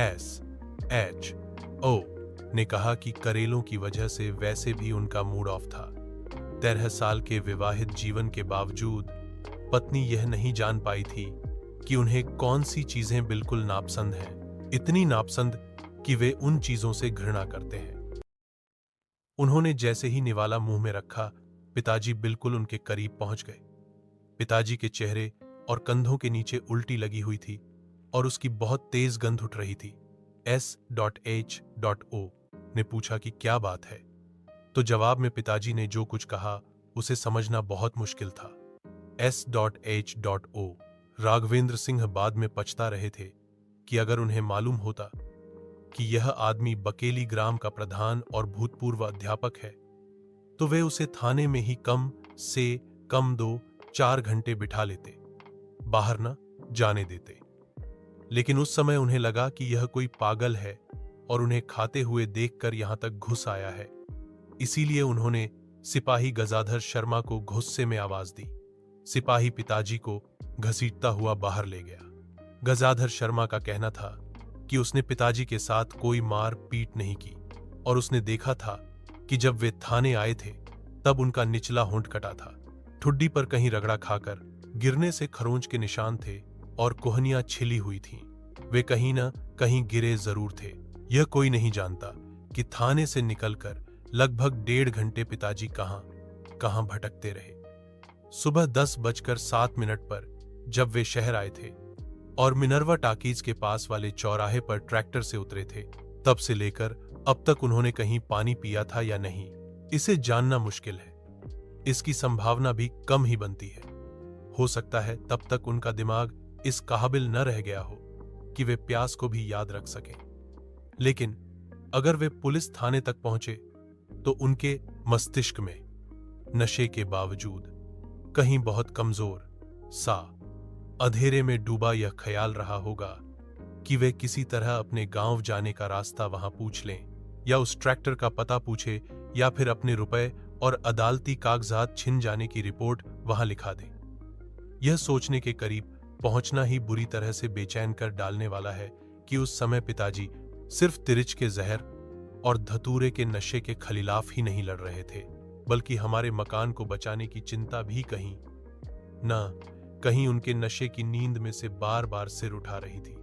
SHO ने कहा कि करेलों की वजह से वैसे भी उनका मूड ऑफ था। 13 साल के विवाहित जीवन के बावजूद पत्नी यह नहीं जान पाई थी कि उन्हें कौन सी चीजें बिल्कुल नापसंद हैं, इतनी नापसंद कि वे उन चीजों से घृणा करते हैं। उन्होंने जैसे ही निवाला मुंह में रखा, पिताजी बिल्कुल उनके करीब पहुंच गए। पिताजी के चेहरे और कंधों के नीचे उल्टी लगी हुई थी और उसकी बहुत तेज गंध उठ रही थी। S.H.O ने पूछा कि क्या बात है, तो जवाब में पिताजी ने जो कुछ कहा उसे समझना बहुत मुश्किल था। S.H.O राघवेंद्र सिंह बाद में पछता रहे थे कि अगर उन्हें मालूम होता कि यह आदमी बकेली ग्राम का प्रधान और भूतपूर्व अध्यापक है, तो वे उसे थाने में ही कम से कम 2-4 घंटे बिठा लेते, बाहर न जाने देते। लेकिन उस समय उन्हें लगा कि यह कोई पागल है और उन्हें खाते हुए देखकर यहां तक घुस आया है। इसीलिए उन्होंने सिपाही गजाधर शर्मा को गुस्से में आवाज दी। सिपाही पिताजी को घसीटता हुआ बाहर ले गया। गजाधर शर्मा का कहना था कि उसने पिताजी के साथ कोई मार पीट नहीं की और उसने देखा था कि जब वे थाने आए थे तब उनका निचला होंठ कटा था। ठुड्डी पर कहीं रगड़ा खाकर गिरने से खरोंच के निशान थे और कोहनियां छिली हुई थीं। वे कहीं न कहीं गिरे जरूर थे। यह कोई नहीं जानता कि थाने से निकलकर लगभग 1.5 घंटे पिताजी कहां भटकते रहे। सुबह 10:07 पर जब वे शहर आए थे और मिनर्वा टाकीज के पास वाले चौराहे पर ट्रैक्टर से उतरे थे, तब से लेकर अब तक उन्होंने कहीं पानी पिया था या नहीं, इसे जानना मुश्किल है। इसकी संभावना भी कम ही बनती है। हो सकता है तब तक उनका दिमाग इस काबिल न रह गया हो कि वे प्यास को भी याद रख सकें। लेकिन अगर वे पुलिस थाने तक पहुंचे तो उनके मस्तिष्क में नशे के बावजूद कहीं बहुत कमजोर सा अंधेरे में डूबा यह ख्याल रहा होगा कि वे किसी तरह अपने गांव जाने का रास्ता वहां पूछ लें, या उस ट्रैक्टर का पता पूछे, या फिर अपने रुपए और अदालती कागजात छिन जाने की रिपोर्ट वहां लिखा दें। यह सोचने के करीब पहुंचना ही बुरी तरह से बेचैन कर डालने वाला है कि उस समय पिताजी सिर्फ तिरिच के जहर और धतूरे के नशे के खिलाफ ही नहीं लड़ रहे थे, बल्कि हमारे मकान को बचाने की चिंता भी कहीं उनके नशे की नींद में से बार बार सिर उठा रही थी।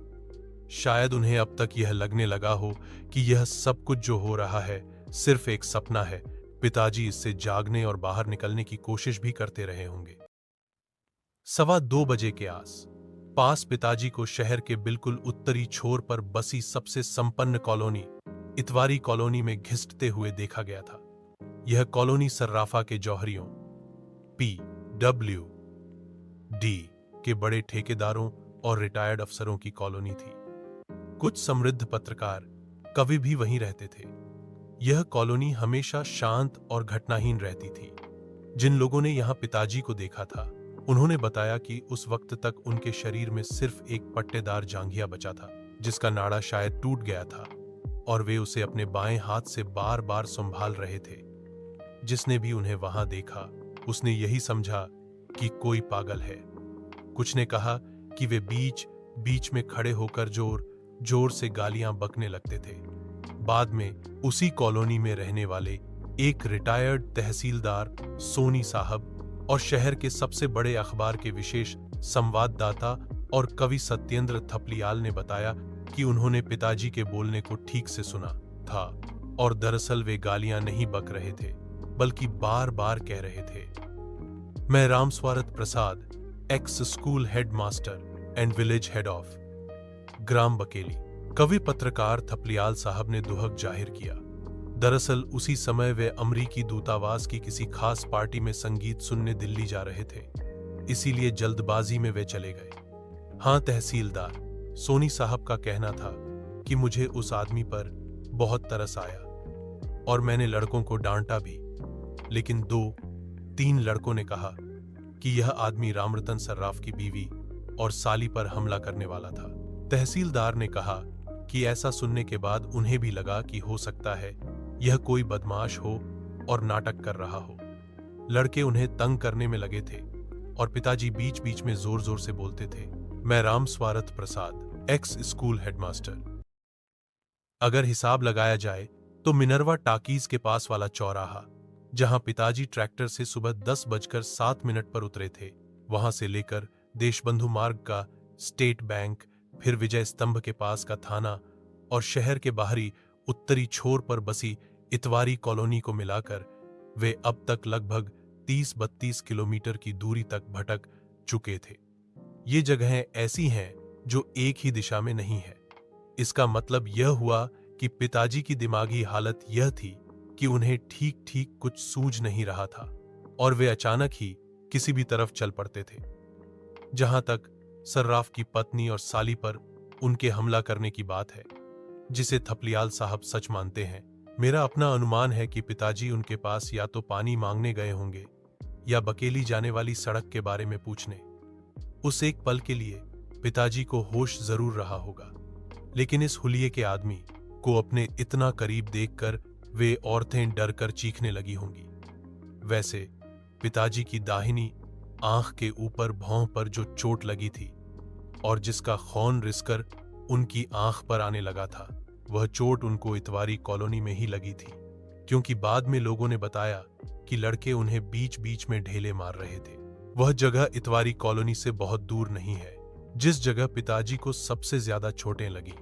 शायद उन्हें अब तक यह लगने लगा हो कि यह सब कुछ जो हो रहा है सिर्फ एक सपना है। पिताजी इससे जागने और बाहर निकलने की कोशिश भी करते रहे होंगे। 2:15 बजे के पास पिताजी को शहर के बिल्कुल उत्तरी छोर पर बसी सबसे संपन्न कॉलोनी इतवारी कॉलोनी में घिसटते हुए देखा गया था। यह कॉलोनी सर्राफा के जौहरियों PWD के बड़े ठेकेदारों और रिटायर्ड अफसरों की कॉलोनी थी। कुछ समृद्ध पत्रकार कवि भी वहीं रहते थे। यह कॉलोनी हमेशा शांत और घटनाहीन रहती थी। जिन लोगों ने यहां पिताजी को देखा था उन्होंने बताया कि उस वक्त तक उनके शरीर में सिर्फ एक पट्टेदार जांघिया बचा था, जिसका नाड़ा शायद टूट गया था और वे उसे अपने बाएं हाथ से बार बार संभाल रहे थे। जिसने भी उन्हें वहां देखा उसने यही समझा कि कोई पागल है। कुछ ने कहा कि वे बीच में खड़े होकर जोर से गालियां बकने लगते थे। बाद में उसी कॉलोनी में रहने वाले एक रिटायर्ड तहसीलदार सोनी साहब और शहर के सबसे बड़े अखबार के विशेष संवाददाता और कवि सत्येंद्र थपलियाल ने बताया कि उन्होंने पिताजी के बोलने को ठीक से सुना था और दरअसल वे गालियां नहीं बक रहे थे, बल्कि बार बार कह रहे थे, मैं Ramswarath Prasad, ex school headmaster and village head of ग्राम बकेली। कवि पत्रकार थपलियाल साहब ने दुहक जाहिर किया। दरअसल उसी समय वे अमरीकी दूतावास की किसी खास पार्टी में संगीत सुनने दिल्ली जा रहे थे, इसीलिए जल्दबाजी में वे चले गए। हाँ, तहसीलदार सोनी साहब का कहना था कि मुझे उस आदमी पर बहुत तरस आया और मैंने लड़कों को डांटा भी, लेकिन 2-3 लड़कों ने कहा कि यह आदमी रामरतन सर्राफ की बीवी और साली पर हमला करने वाला था। तहसीलदार ने कहा कि ऐसा सुनने के बाद उन्हें भी लगा कि हो सकता है यह कोई बदमाश हो और नाटक कर रहा हो। लड़के उन्हें तंग करने में लगे थे और पिताजी बीच बीच में जोर जोर से बोलते थे, मैं Ramswarath Prasad, ex school headmaster. अगर हिसाब लगाया जाए तो मिनर्वा टाकीज के पास वाला चौराहा, जहां पिताजी ट्रैक्टर से सुबह 10:07 पर उतरे थे, वहां से लेकर देशबंधु मार्ग का स्टेट बैंक, फिर विजय स्तंभ के पास का थाना और शहर के बाहरी उत्तरी छोर पर बसी इतवारी कॉलोनी को मिलाकर वे अब तक लगभग 30-32 किलोमीटर की दूरी तक भटक चुके थे। ये जगहें ऐसी हैं जो एक ही दिशा में नहीं है। इसका मतलब यह हुआ कि पिताजी की दिमागी हालत यह थी कि उन्हें ठीक ठीक कुछ सूझ नहीं रहा था और वे अचानक ही किसी भी तरफ चल पड़ते थे। जहां तक सर्राफ की पत्नी और साली पर उनके हमला करने की बात है, जिसे थपलियाल साहब सच मानते हैं, मेरा अपना अनुमान है कि पिताजी उनके पास या तो पानी मांगने गए होंगे या बकेली जाने वाली सड़क के बारे में पूछने। उस एक पल के लिए पिताजी को होश जरूर रहा होगा, लेकिन इस हुलिये के आदमी को अपने इतना करीब देखकर वे औरतें डरकर चीखने लगी होंगी। वैसे पिताजी की दाहिनी आंख के ऊपर भौं पर जो चोट लगी थी और जिसका खून रिसकर उनकी आंख पर आने लगा था, वह चोट उनको इतवारी कॉलोनी में ही लगी थी, क्योंकि बाद में लोगों ने बताया कि लड़के उन्हें बीच बीच में ढेले मार रहे थे। वह जगह इतवारी कॉलोनी से बहुत दूर नहीं है जिस जगह पिताजी को सबसे ज्यादा चोटें लगी।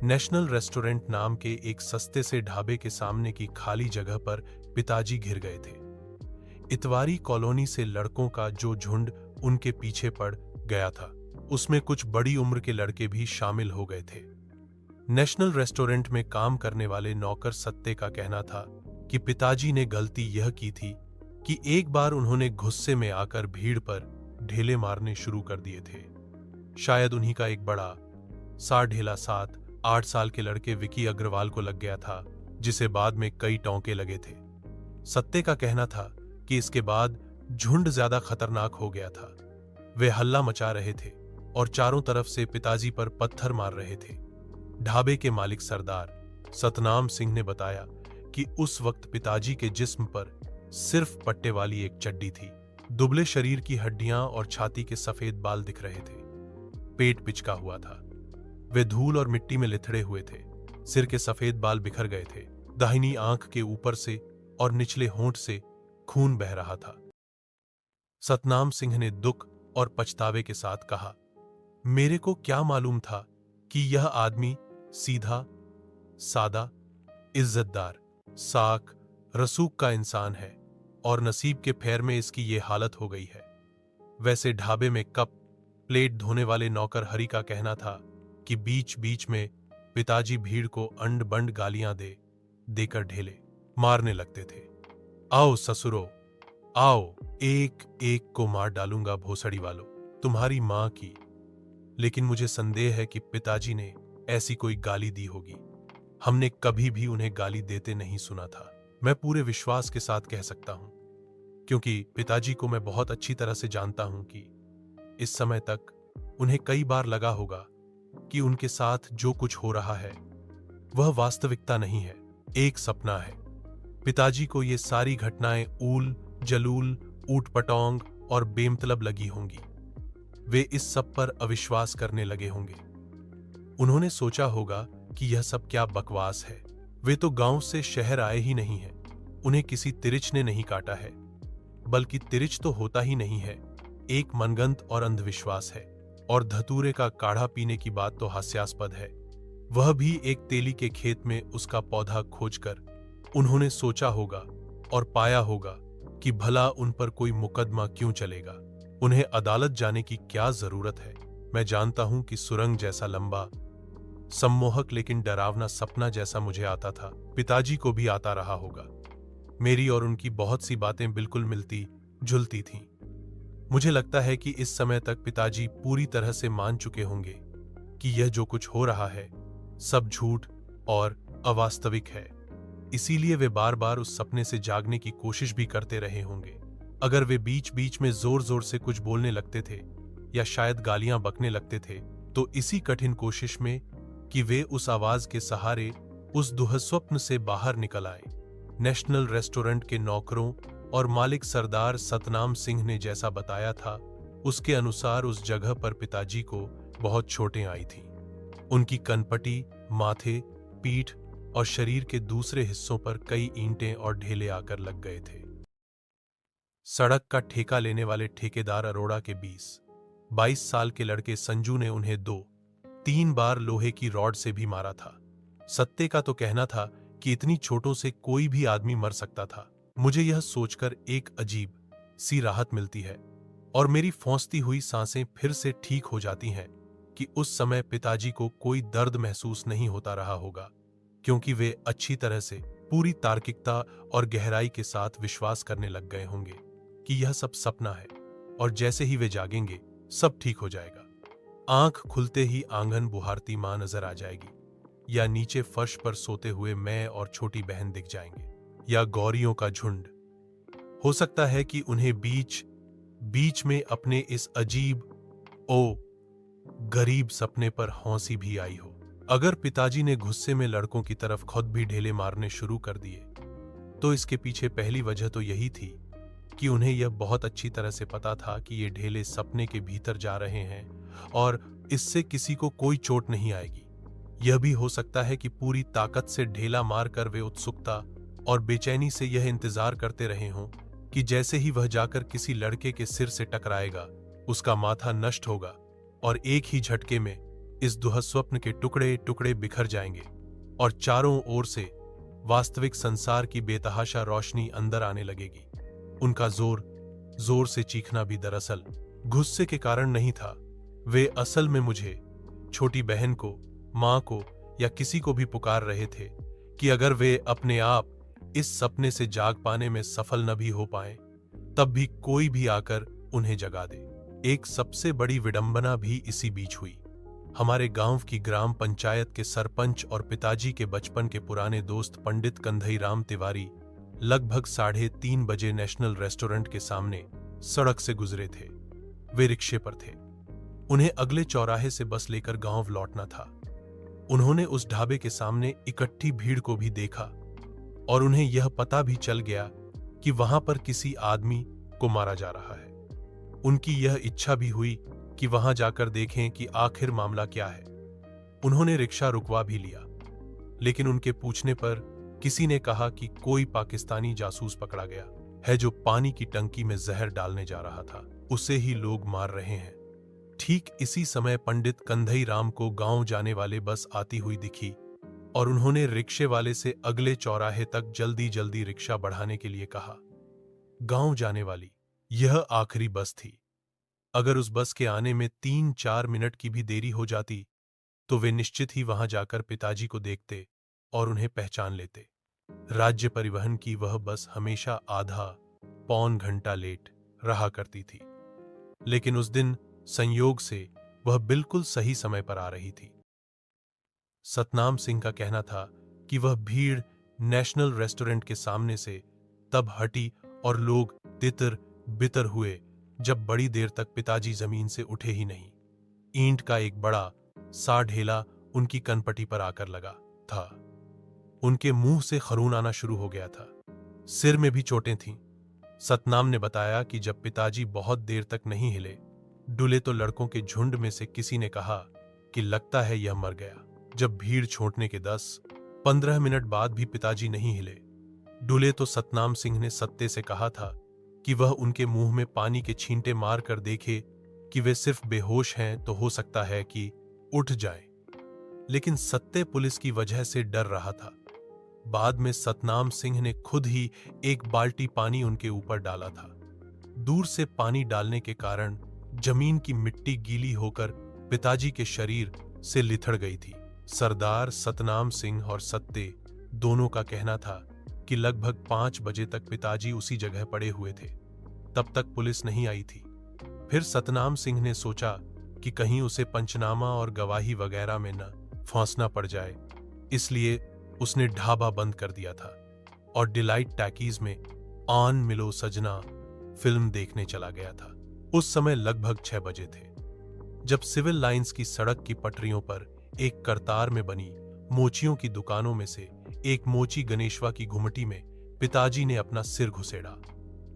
नेशनल रेस्टोरेंट नाम के एक सस्ते से ढाबे के सामने की खाली जगह पर पिताजी घिर गए थे। इतवारी कॉलोनी से लड़कों का जो झुंड उनके पीछे पड़ गया था, उसमें कुछ बड़ी उम्र के लड़के भी शामिल हो गए थे। नेशनल रेस्टोरेंट में काम करने वाले नौकर सत्ते का कहना था कि पिताजी ने गलती यह की थी कि एक बार उन्होंने गुस्से में आकर भीड़ पर ढेले मारने शुरू कर दिए थे। शायद उन्हीं का एक बड़ा सा ढेला 7-8 साल के लड़के विकी अग्रवाल को लग गया था, जिसे बाद में कई टोंके लगे थे। सत्ते का कहना था कि इसके बाद झुंड ज्यादा खतरनाक हो गया था। वे हल्ला मचा रहे थे और चारों तरफ से पिताजी पर पत्थर मार रहे थे। ढाबे के मालिक सरदार सतनाम सिंह ने बताया कि उस वक्त पिताजी के जिस्म पर सिर्फ पट्टे वाली एक चड्डी थी। दुबले शरीर की हड्डियां और छाती के सफेद बाल दिख रहे थे। पेट पिचका हुआ था। वे धूल और मिट्टी में लिथड़े हुए थे। सिर के सफेद बाल बिखर गए थे। दाहिनी आंख के ऊपर से और निचले होंठ से खून बह रहा था। सतनाम सिंह ने दुख और पछतावे के साथ कहा, मेरे को क्या मालूम था कि यह आदमी सीधा, सादा, इज्जतदार, साक रसूख का इंसान है और नसीब के फेर में इसकी ये हालत हो गई है। वैसे ढाबे में कप प्लेट धोने वाले नौकर हरि का कहना था कि बीच बीच में पिताजी भीड़ को अंड बंड गालियां देकर ढेले मारने लगते थे। आओ ससुरो, आओ, एक एक को मार डालूंगा भोसड़ी वालों, तुम्हारी मां की। लेकिन मुझे संदेह है कि पिताजी ने ऐसी कोई गाली दी होगी। हमने कभी भी उन्हें गाली देते नहीं सुना था। मैं पूरे विश्वास के साथ कह सकता हूं, क्योंकि पिताजी को मैं बहुत अच्छी तरह से जानता हूं कि इस समय तक उन्हें कई बार लगा होगा कि उनके साथ जो कुछ हो रहा है वह वास्तविकता नहीं है, एक सपना है। पिताजी को ये सारी घटनाएं ऊल जलूल, ऊट पटोंग और बेमतलब लगी होंगी। वे इस सब पर अविश्वास करने लगे होंगे। उन्होंने सोचा होगा कि यह सब क्या बकवास है। वे तो गांव से शहर आए ही नहीं हैं। उन्हें किसी तिरिच ने नहीं काटा है, बल्कि तिरिच तो होता ही नहीं है, एक मनगंत और अंधविश्वास है। और धतूरे का काढ़ा पीने की बात तो हास्यास्पद है, वह भी एक तेली के खेत में उसका पौधा खोजकर। उन्होंने सोचा होगा और पाया होगा कि भला उन पर कोई मुकदमा क्यों चलेगा, उन्हें अदालत जाने की क्या जरूरत है। मैं जानता हूं कि सुरंग जैसा लंबा, सम्मोहक लेकिन डरावना सपना जैसा मुझे आता था, पिताजी को भी आता रहा होगा। मेरी और उनकी बहुत सी बातें बिल्कुल मिलती जुलती थीं। मुझे लगता है कि इस समय तक पिताजी पूरी तरह से मान चुके होंगे कि यह जो कुछ हो रहा है सब झूठ और अवास्तविक है। इसीलिए वे बार बार उस सपने से जागने की कोशिश भी करते रहे होंगे। अगर वे बीच बीच में जोर जोर से कुछ बोलने लगते थे या शायद गालियां बकने लगते थे, तो इसी कठिन कोशिश में कि वे उस आवाज के सहारे उस दुःस्वप्न से बाहर निकल आए। नेशनल रेस्टोरेंट के नौकरों और मालिक सरदार सतनाम सिंह ने जैसा बताया था, उसके अनुसार उस जगह पर पिताजी को बहुत चोटें आई थीं। उनकी कनपटी, माथे, पीठ और शरीर के दूसरे हिस्सों पर कई ईंटें और ढेले आकर लग गए थे। सड़क का ठेका लेने वाले ठेकेदार अरोड़ा के 20-22 साल के लड़के संजू ने उन्हें 2-3 बार लोहे की रॉड से भी मारा था। सत्ते का तो कहना था कि इतनी चोटों से कोई भी आदमी मर सकता था। मुझे यह सोचकर एक अजीब सी राहत मिलती है और मेरी फौंसती हुई सांसें फिर से ठीक हो जाती हैं कि उस समय पिताजी को कोई दर्द महसूस नहीं होता रहा होगा, क्योंकि वे अच्छी तरह से पूरी तार्किकता और गहराई के साथ विश्वास करने लग गए होंगे कि यह सब सपना है और जैसे ही वे जागेंगे सब ठीक हो जाएगा। आंख खुलते ही आंगन बुहारती मां नजर आ जाएगी, या नीचे फर्श पर सोते हुए मैं और छोटी बहन दिख जाएंगे, या गौरियों का झुंड। हो सकता है कि उन्हें बीच बीच में अपने इस अजीब गरीब सपने पर हौंसी भी आई हो। अगर पिताजी ने गुस्से में लड़कों की तरफ खुद भी ढेले मारने शुरू कर दिए तो इसके पीछे पहली वजह तो यही थी कि उन्हें यह बहुत अच्छी तरह से पता था कि ये ढेले सपने के भीतर जा रहे हैं और इससे किसी को कोई चोट नहीं आएगी। यह भी हो सकता है कि पूरी ताकत से ढेला मारकर वे उत्सुकता और बेचैनी से यह इंतजार करते रहे हों कि जैसे ही वह जाकर किसी लड़के के सिर से टकराएगा, उसका माथा नष्ट होगा और एक ही झटके में इस दुःस्वप्न के टुकड़े टुकड़े बिखर जाएंगे और चारों ओर से वास्तविक संसार की बेतहाशा रोशनी अंदर आने लगेगी। उनका जोर जोर से चीखना भी दरअसल गुस्से के कारण नहीं था। वे असल में मुझे, छोटी बहन को, मां को या किसी को भी पुकार रहे थे कि अगर वे अपने आप इस सपने से जाग पाने में सफल न भी हो पाए, तब भी कोई भी आकर उन्हें जगा दे। एक सबसे बड़ी विडंबना भी इसी बीच हुई। हमारे गांव की ग्राम पंचायत के सरपंच और पिताजी के बचपन के पुराने दोस्त पंडित कंधई राम तिवारी लगभग 3:30 बजे नेशनल रेस्टोरेंट के सामने सड़क से गुजरे थे। वे रिक्शे पर थे। उन्हें अगले चौराहे से बस लेकर गांव लौटना था। उन्होंने उस ढाबे के सामने इकट्ठी भीड़ को भी देखा और उन्हें यह पता भी चल गया कि वहां पर किसी आदमी को मारा जा रहा है। उनकी यह इच्छा भी हुई कि वहां जाकर देखें कि आखिर मामला क्या है। उन्होंने रिक्शा रुकवा भी लिया, लेकिन उनके पूछने पर किसी ने कहा कि कोई पाकिस्तानी जासूस पकड़ा गया है जो पानी की टंकी में जहर डालने जा रहा था, उसे ही लोग मार रहे हैं। ठीक इसी समय पंडित कंधई राम को गांव जाने वाले बस आती हुई दिखी और उन्होंने रिक्शे वाले से अगले चौराहे तक जल्दी जल्दी रिक्शा बढ़ाने के लिए कहा। गांव जाने वाली यह आखिरी बस थी। अगर उस बस के आने में 3-4 मिनट की भी देरी हो जाती तो वे निश्चित ही वहां जाकर पिताजी को देखते और उन्हें पहचान लेते। राज्य परिवहन की वह बस हमेशा आधा पौन घंटा लेट रहा करती थी, लेकिन उस दिन संयोग से वह बिल्कुल सही समय पर आ रही थी। सतनाम सिंह का कहना था कि वह भीड़ नेशनल रेस्टोरेंट के सामने से तब हटी और लोग तितर बितर हुए जब बड़ी देर तक पिताजी जमीन से उठे ही नहीं। ईंट का एक बड़ा सा ढेला उनकी कनपटी पर आकर लगा था। उनके मुंह से खरून आना शुरू हो गया था। सिर में भी चोटें थीं। सतनाम ने बताया कि जब पिताजी बहुत देर तक नहीं हिले, डुले तो लड़कों के झुंड में से किसी ने कहा कि लगता है यह मर गया। जब भीड़ छोड़ने के 10-15 मिनट बाद भी पिताजी नहीं हिले, डुले तो सतनाम सिंह ने सत्ते से कहा था कि वह उनके मुंह में पानी के छींटे मार कर देखे कि वे सिर्फ बेहोश हैं तो हो सकता है कि उठ जाएं। लेकिन सत्ते पुलिस की वजह से डर रहा था। बाद में सतनाम सिंह ने खुद ही एक बाल्टी पानी उनके ऊपर डाला था। दूर से पानी डालने के कारण जमीन की मिट्टी गीली होकर पिताजी के शरीर से लिथड़ गई थी। सरदार सतनाम सिंह और सत्ते दोनों का कहना था कि लगभग 5 बजे तक पिताजी उसी जगह पड़े हुए थे। तब तक पुलिस नहीं आई थी। फिर सतनाम सिंह ने सोचा कि कहीं उसे पंचनामा और गवाही वगैरह में न फंसना पड़ जाए, इसलिए उसने ढाबा बंद कर दिया था और डिलाइट टैकीज में आन मिलो सजना फिल्म देखने चला गया था। उस समय लगभग 6 बजे थे जब सिविल लाइंस की सड़क की पटरियों पर एक करतार में बनी मोचियों की दुकानों में से एक मोची गणेशवा की घुमटी में पिताजी ने अपना सिर घुसेड़ा।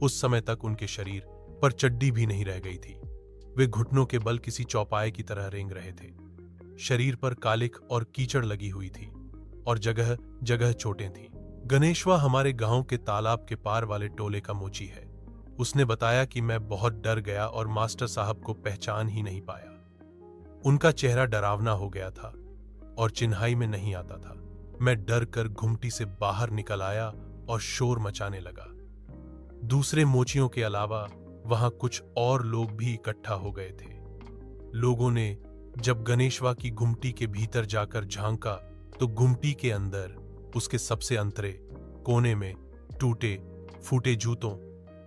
उस समय तक उनके शरीर पर चड्डी भी नहीं रह गई थी। वे घुटनों के बल किसी चौपाए की तरह रेंग रहे थे। शरीर पर कालिख और कीचड़ लगी हुई थी और जगह जगह चोटें थीं। गणेशवा हमारे गांव के तालाब के पार वाले टोले का मोची है। उसने बताया कि मैं बहुत डर गया और मास्टर साहब को पहचान ही नहीं पाया। उनका चेहरा डरावना हो गया था और चिन्हाई में नहीं आता था। मैं डर कर घुमटी से बाहर निकल आया और शोर मचाने लगा। दूसरे मोचियों के अलावा वहां कुछ और लोग भी इकट्ठा हो गए थे। लोगों ने जब गणेशवा की घुमटी के भीतर जाकर झांका तो घुमटी के अंदर उसके सबसे अंतरे कोने में टूटे फूटे जूतों,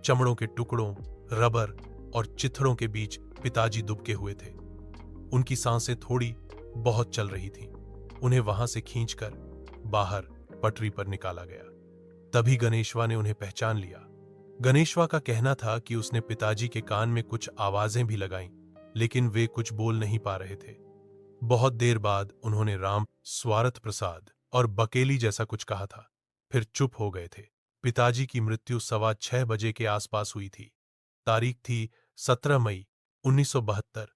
चमड़ों के टुकड़ों, रबर और चिथड़ों के बीच पिताजी दुबके हुए थे। उनकी सांसें थोड़ी बहुत चल रही थीं। उन्हें वहां से खींचकर बाहर पटरी पर निकाला गया। तभी गणेशवा ने उन्हें पहचान लिया। गणेशवा का कहना था कि उसने पिताजी के कान में कुछ आवाजें भी लगाईं, लेकिन वे कुछ बोल नहीं पा रहे थे। बहुत देर बाद उन्होंने राम, स्वार्थ प्रसाद और बकेली जैसा कुछ कहा था, फिर चुप हो गए थे। पिताजी की मृत्यु 6:15 बजे के आसपास हुई थी। तारीख थी 17 मई 1972।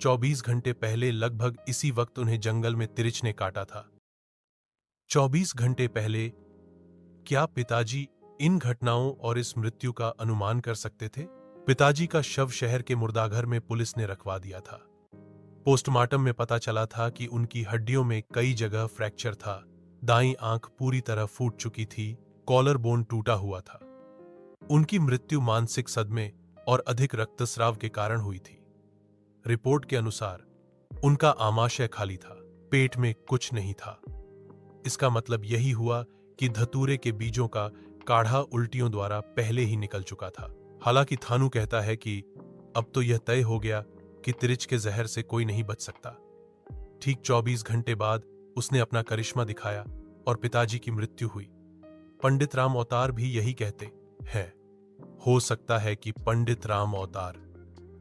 24 घंटे पहले लगभग इसी वक्त उन्हें जंगल में तिरिच ने काटा था। 24 घंटे पहले। क्या पिताजी इन घटनाओं और इस मृत्यु का अनुमान कर सकते थे? पिताजी का शव शहर के मुर्दाघर में पुलिस ने रखवा दिया था। पोस्टमार्टम में पता चला था कि उनकी हड्डियों में कई जगह फ्रैक्चर था। दाईं आंख पूरी तरह फूट चुकी थी, कॉलर बोन टूटा हुआ था। उनकी मृत्यु मानसिक सदमे और अधिक रक्तस्राव के कारण हुई थी। रिपोर्ट के अनुसार उनका आमाशय खाली था, पेट में कुछ नहीं था। इसका मतलब यही हुआ कि धतूरे के बीजों का काढ़ा उल्टियों द्वारा पहले ही निकल चुका था। हालांकि थानू कहता है कि अब तो यह तय हो गया कि तिरिच के जहर से कोई नहीं बच सकता। ठीक 24 घंटे बाद उसने अपना करिश्मा दिखाया और पिताजी की मृत्यु हुई। पंडित राम अवतार भी यही कहते हैं। हो सकता है कि पंडित राम अवतार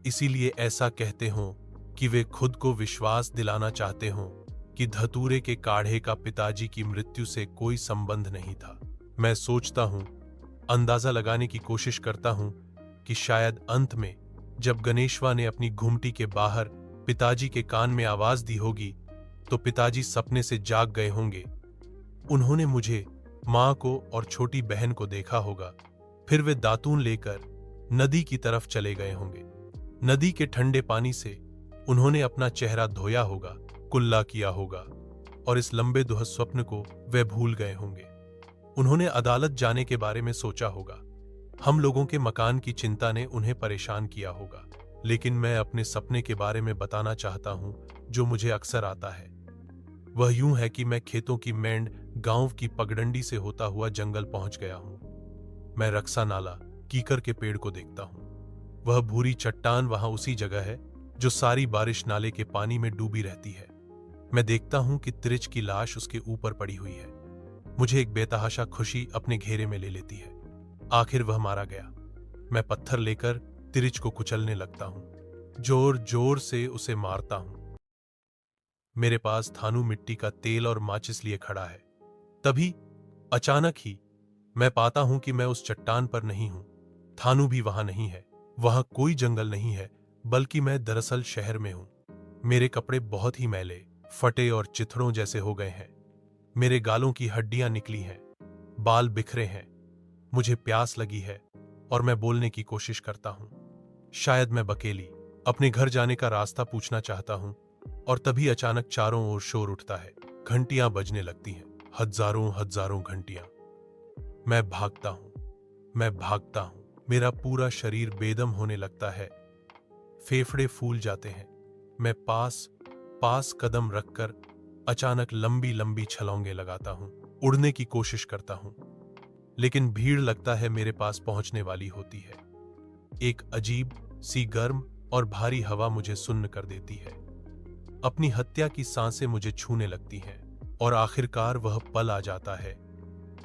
इसीलिए ऐसा कहते हों कि वे खुद को विश्वास दिलाना चाहते हों कि धतूरे के काढ़े का पिताजी की मृत्यु से कोई संबंध नहीं था। मैं सोचता हूं, अंदाजा लगाने की कोशिश करता हूं कि शायद अंत में जब गणेशवा ने अपनी घुमटी के बाहर पिताजी के कान में आवाज दी होगी तो पिताजी सपने से जाग गए होंगे। उन्होंने मुझे, मां को और छोटी बहन को देखा होगा। फिर वे दातून लेकर नदी की तरफ चले गए होंगे। नदी के ठंडे पानी से उन्होंने अपना चेहरा धोया होगा, कुल्ला किया होगा और इस लंबे दुःस्वप्न को वे भूल गए होंगे। उन्होंने अदालत जाने के बारे में सोचा होगा। हम लोगों के मकान की चिंता ने उन्हें परेशान किया होगा। लेकिन मैं अपने सपने के बारे में बताना चाहता हूं जो मुझे अक्सर आता है। वह यूं है कि मैं खेतों की मेंढ गांव की पगडंडी से होता हुआ जंगल पहुंच गया हूं। मैं रक्सा नाला कीकर के पेड़ को देखता हूं। वह भूरी चट्टान वहां उसी जगह है जो सारी बारिश नाले के पानी में डूबी रहती है। मैं देखता हूं कि तिरिच की लाश उसके ऊपर पड़ी हुई है। मुझे एक बेतहाशा खुशी अपने घेरे में ले लेती है। आखिर वह मारा गया। मैं पत्थर लेकर तिरिच को कुचलने लगता हूं, जोर जोर से उसे मारता हूं। मेरे पास थानू मिट्टी का तेल और माचिस लिए खड़ा है। तभी अचानक ही मैं पाता हूं कि मैं उस चट्टान पर नहीं हूं। थानू भी वहां नहीं है। वहां कोई जंगल नहीं है, बल्कि मैं दरअसल शहर में हूं। मेरे कपड़े बहुत ही मैले, फटे और चिथड़ों जैसे हो गए हैं। मेरे गालों की हड्डियां निकली हैं, बाल बिखरे हैं। मुझे प्यास लगी है और मैं बोलने की कोशिश करता हूं। शायद मैं बकेली अपने घर जाने का रास्ता पूछना चाहता हूं और तभी अचानक चारों ओर शोर उठता है। घंटियां बजने लगती हैं, हजारों हजारों घंटियां। मैं भागता हूं। मेरा पूरा शरीर बेदम होने लगता है। फेफड़े फूल जाते हैं। मैं पास कदम रखकर अचानक लंबी लंबी छलांगें लगाता हूं, उड़ने की कोशिश करता हूं। लेकिन भीड़ लगता है मेरे पास पहुंचने वाली होती है। एक अजीब सी गर्म और भारी हवा मुझे सुन्न कर देती है। अपनी हत्या की सांसें मुझे छूने लगती हैं और आखिरकार वह पल आ जाता है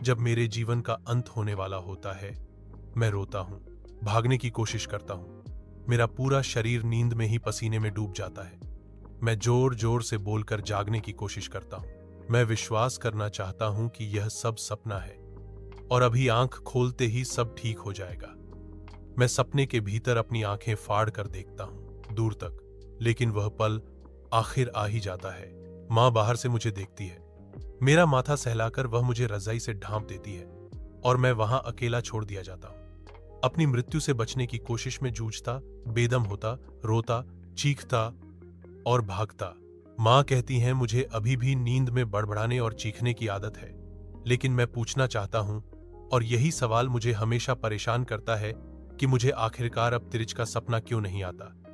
जब मेरे जीवन का अंत होने वाला होता है। मैं रोता हूं, भागने की कोशिश करता हूं। मेरा पूरा शरीर नींद में ही पसीने में डूब जाता है। मैं जोर जोर से बोलकर जागने की कोशिश करता हूं। मैं विश्वास करना चाहता हूं कि यह सब सपना है और अभी आंख खोलते ही सब ठीक हो जाएगा। मैं सपने के भीतर अपनी आंखें फाड़ कर देखता हूं, दूर तक, लेकिन वह पल आखिर आ ही जाता है। मां बाहर से मुझे देखती है। मेरा माथा सहलाकर वह मुझे रजाई से ढांप देती है और मैं वहां अकेला छोड़ दिया जाता हूं। अपनी मृत्यु से बचने की कोशिश में जूझता, बेदम होता, रोता, चीखता और भागता। मां कहती हैं मुझे अभी भी नींद में बड़बड़ाने और चीखने की आदत है। लेकिन मैं पूछना चाहता हूं, और यही सवाल मुझे हमेशा परेशान करता है, कि मुझे आखिरकार अब तिरिच का सपना क्यों नहीं आता।